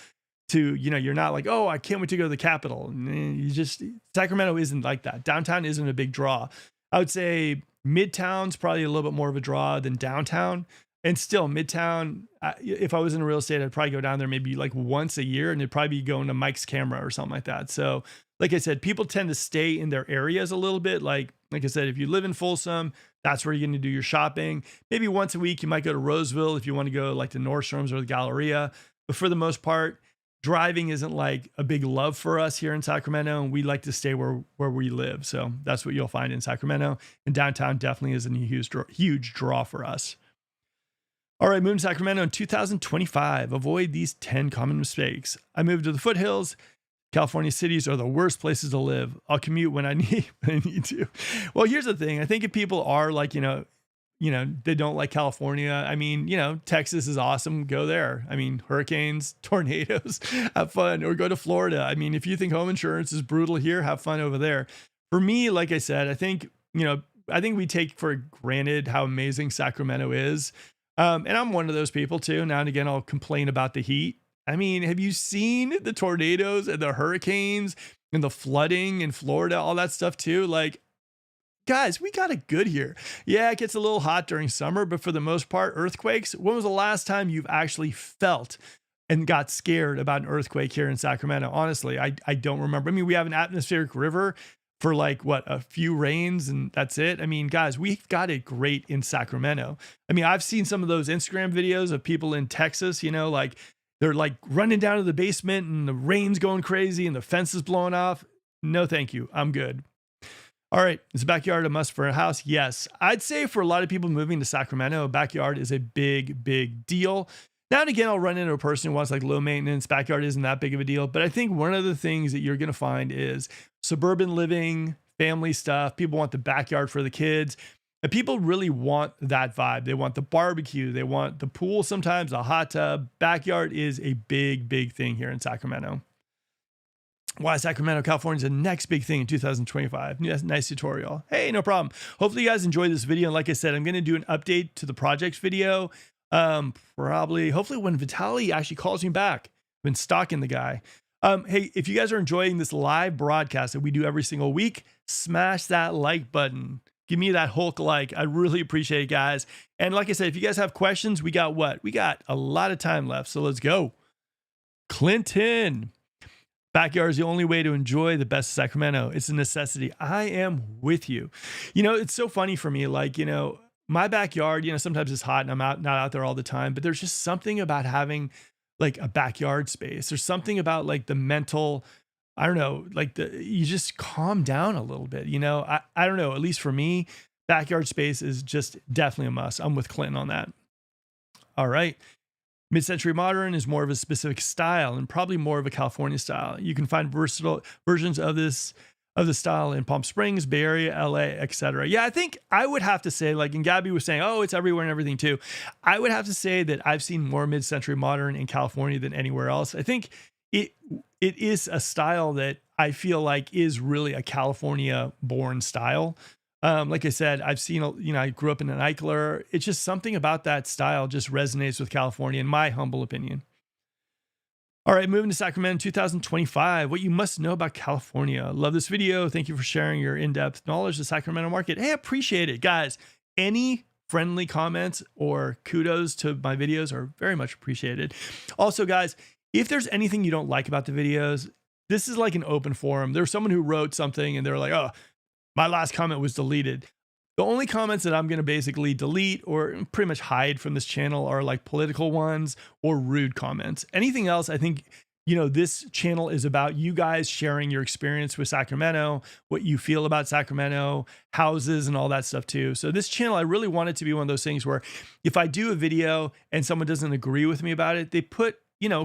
to, you're not like, oh, I can't wait to go to the Capitol. Sacramento isn't like that. Downtown isn't a big draw. I would say Midtown's probably a little bit more of a draw than downtown. And still, Midtown, if I was in real estate, I'd probably go down there maybe like once a year, and it'd probably be going to Mike's Camera or something like that. So, like I said, people tend to stay in their areas a little bit. Like I said, if you live in Folsom, that's where you're going to do your shopping. Maybe once a week, you might go to Roseville if you want to go like to Nordstrom's or the Galleria. But for the most part, driving isn't like a big love for us here in Sacramento, and we like to stay where we live. So that's what you'll find in Sacramento. And downtown definitely isn't a huge draw for us. All right, moving to Sacramento in 2025. Avoid these 10 common mistakes. I moved to the foothills. California cities are the worst places to live. I'll commute when I need to. Well, here's the thing. I think if people are like, they don't like California. I mean, Texas is awesome. Go there. I mean, hurricanes, tornadoes, have fun, or go to Florida. I mean, if you think home insurance is brutal here, have fun over there. For me, like I said, I think we take for granted how amazing Sacramento is. And I'm one of those people too. Now and again, I'll complain about the heat. I mean, have you seen the tornadoes and the hurricanes and the flooding in Florida, all that stuff too? Like, guys, we got it good here. Yeah, it gets a little hot during summer, but for the most part, earthquakes. When was the last time you've actually felt and got scared about an earthquake here in Sacramento? Honestly, I don't remember. I mean, we have an atmospheric river for like a few rains and that's it. I mean, guys, we've got it great in Sacramento. I mean, I've seen some of those Instagram videos of people in Texas, like they're like running down to the basement and the rain's going crazy and the fence is blowing off. No, thank you. I'm good. All right. Is a backyard a must for a house? Yes. I'd say for a lot of people moving to Sacramento, a backyard is a big, big deal. Now and again, I'll run into a person who wants like low maintenance. Backyard isn't that big of a deal. But I think one of the things that you're going to find is suburban living, family stuff. People want the backyard for the kids. And people really want that vibe. They want the barbecue. They want the pool sometimes, a hot tub. Backyard is a big, big thing here in Sacramento. Why Sacramento, California is the next big thing in 2025. Nice tutorial. Hey, no problem. Hopefully you guys enjoyed this video. And like I said, I'm going to do an update to the projects video. Hopefully when Vitaly actually calls me back. I've been stalking the guy. Hey, if you guys are enjoying this live broadcast that we do every single week, smash that like button. Give me that Hulk like. I really appreciate it, guys. And like I said, if you guys have questions, we got what? We got a lot of time left. So let's go. Clinton. Backyard is the only way to enjoy the best of Sacramento. It's a necessity. I am with you. It's so funny for me. Like, my backyard, sometimes it's hot and I'm not out there all the time, but there's just something about having like a backyard space. There's something about like the mental, I don't know, like you just calm down a little bit. I don't know, at least for me, backyard space is just definitely a must. I'm with Clinton on that. All right. Mid-century modern is more of a specific style and probably more of a California style. You can find versatile versions of the style in Palm Springs, Bay Area, LA, etc. Yeah, I think I would have to say, like, and Gabby was saying, oh, it's everywhere and everything too. I would have to say that I've seen more mid-century modern in California than anywhere else. I think it is a style that I feel like is really a California-born style. Like I said, I've seen, I grew up in an Eichler. It's just something about that style just resonates with California, in my humble opinion. All right, moving to Sacramento 2025, what you must know about California. Love this video. Thank you for sharing your in-depth knowledge of the Sacramento market. Hey, I appreciate it. Guys, any friendly comments or kudos to my videos are very much appreciated. Also, guys, if there's anything you don't like about the videos, this is like an open forum. There's someone who wrote something and they're like, oh, my last comment was deleted. The only comments that I'm going to basically delete or pretty much hide from this channel are like political ones or rude comments. Anything else, I think, this channel is about you guys sharing your experience with Sacramento, what you feel about Sacramento, houses and all that stuff too. So this channel, I really want it to be one of those things where if I do a video and someone doesn't agree with me about it, they put,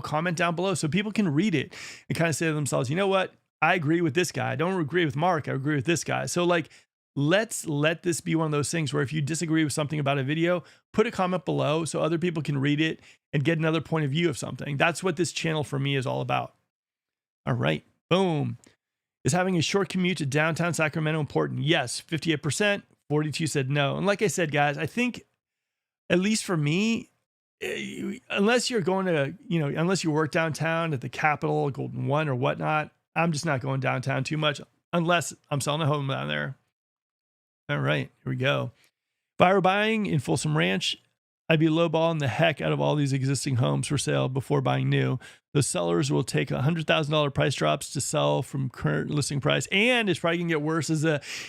comment down below so people can read it and kind of say to themselves, you know what? I agree with this guy. I don't agree with Mark. I agree with this guy. So like, let's let this be one of those things where if you disagree with something about a video, put a comment below so other people can read it and get another point of view of something. That's what this channel for me is all about. All right. Boom. Is having a short commute to downtown Sacramento important? Yes. 58%. 42 said no. And like I said, guys, I think at least for me, unless you're going to, unless you work downtown at the Capitol, Golden One or whatnot, I'm just not going downtown too much unless I'm selling a home down there. All right, here we go. If I were buying in Folsom Ranch, I'd be lowballing the heck out of all these existing homes for sale before buying new. The sellers will take $100,000 price drops to sell from current listing price. And it's probably gonna get worse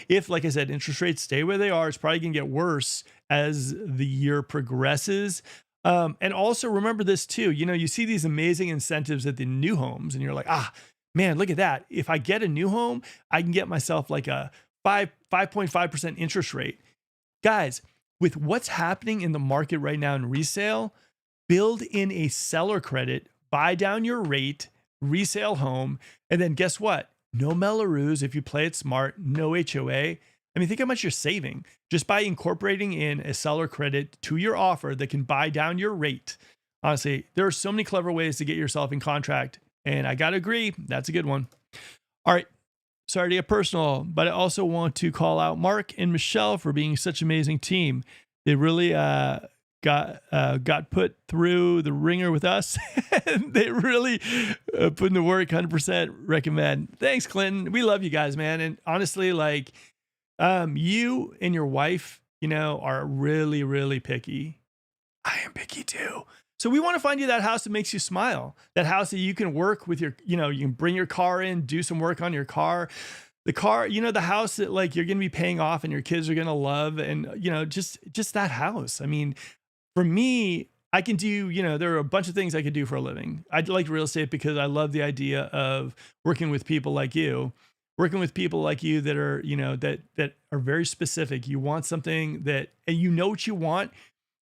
if, like I said, interest rates stay where they are, it's probably gonna get worse as the year progresses. And also remember this too, you see these amazing incentives at the new homes and you're like, man, look at that. If I get a new home, I can get myself like a 5.5% interest rate. Guys, with what's happening in the market right now in resale, build in a seller credit, buy down your rate, resale home, and then guess what? No Mellorues if you play it smart, no HOA. I mean, think how much you're saving just by incorporating in a seller credit to your offer that can buy down your rate. Honestly, there are so many clever ways to get yourself in contract. And I got to agree, that's a good one. All right. Sorry to get personal, but I also want to call out Mark and Michelle for being such an amazing team. They really got put through the ringer with us. And they really put in the work. 100% recommend. Thanks, Clinton. We love you guys, man. And honestly, like you and your wife, you know, are really, really picky. I am picky too. So we want to find you that house that makes you smile, that house that you can work with your, you know, you can bring your car in, do some work on your car, the car, you know, the house that like you're going to be paying off and your kids are going to love. And, you know, just that house. I mean, for me, I can do, you know, there are a bunch of things I could do for a living. I like real estate because I love the idea of working with people like you, that are, you know, that are very specific. You want something that, and you know what you want.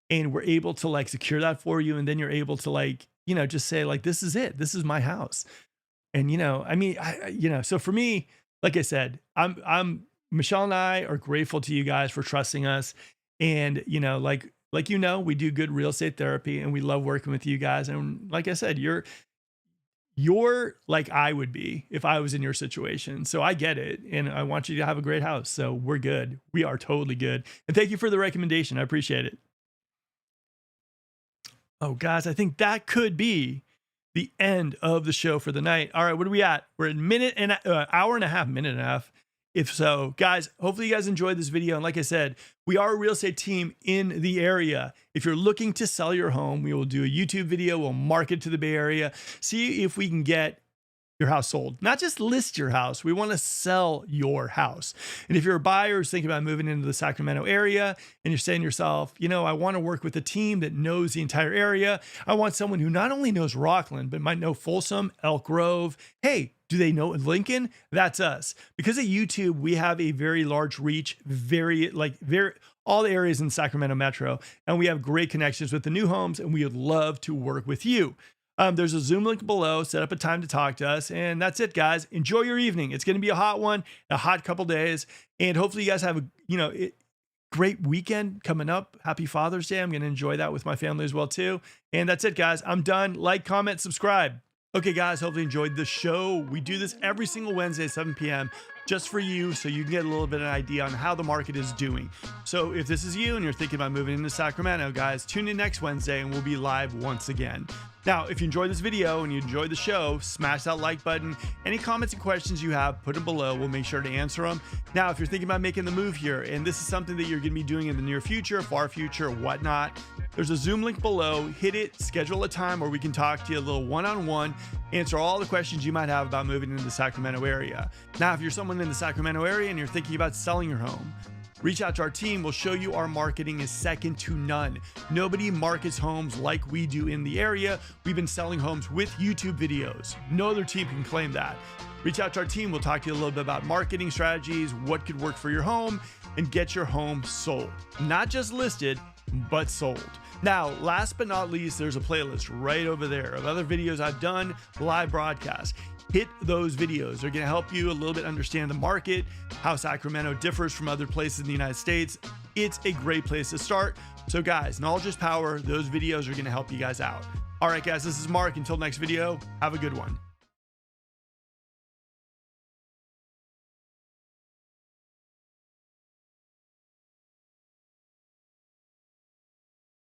And we're able to like secure that for you. And then you're able to like, you know, just say like, this is it. This is my house. And, you know, I mean, you know, so for me, like I said, Michelle and I are grateful to you guys for trusting us. And, you know, like, you know, we do good real estate therapy and we love working with you guys. And like I said, you're like I would be if I was in your situation. So I get it. And I want you to have a great house. So we're good. We are totally good. And thank you for the recommendation. I appreciate it. Oh, guys, I think that could be the end of the show for the night. All right, what are we at? We're at hour and a half. If so, guys, hopefully you guys enjoyed this video. And like I said, we are a real estate team in the area. If you're looking to sell your home, we will do a YouTube video. We'll market to the Bay Area, see if we can get your house sold, not just list your house. We want to sell your house. And if you're a buyer who's thinking about moving into the Sacramento area and you're saying to yourself, you know, I want to work with a team that knows the entire area. I want someone who not only knows Rockland, but might know Folsom, Elk Grove. Hey, do they know Lincoln? That's us. Because of YouTube, we have a very large reach, all the areas in Sacramento Metro, and we have great connections with the new homes, and we would love to work with you. There's a Zoom link below. Set up a time to talk to us. And that's it, guys. Enjoy your evening. It's going to be a hot one, a hot couple days. And hopefully you guys have a, great weekend coming up. Happy Father's Day. I'm going to enjoy that with my family as well, too. And that's it, guys. I'm done. Like, comment, subscribe. Okay, guys, hopefully you enjoyed the show. We do this every single Wednesday at 7 p.m. just for you, so you can get a little bit of an idea on how the market is doing. So if this is you and you're thinking about moving into Sacramento, guys, tune in next Wednesday and we'll be live once again. Now, if you enjoyed this video and you enjoyed the show, smash that like button. Any comments and questions you have, put them below. We'll make sure to answer them. Now, if you're thinking about making the move here, and this is something that you're going to be doing in the near future, far future, whatnot, there's a Zoom link below. Hit it, schedule a time where we can talk to you a little one-on-one, answer all the questions you might have about moving into the Sacramento area. Now, if you're someone in the Sacramento area and you're thinking about selling your home, reach out to our team. We'll show you our marketing is second to none. Nobody markets homes like we do in the area. We've been selling homes with YouTube videos. No other team can claim that. Reach out to our team. We'll talk to you a little bit about marketing strategies, what could work for your home, and get your home sold. Not just listed, but sold. Now, last but not least, there's a playlist right over there of other videos I've done, live broadcasts. Hit those videos. They're going to help you a little bit understand the market, how Sacramento differs from other places in the United States. It's a great place to start. So guys, knowledge is power. Those videos are going to help you guys out. All right, guys, this is Mark. Until next video, have a good one.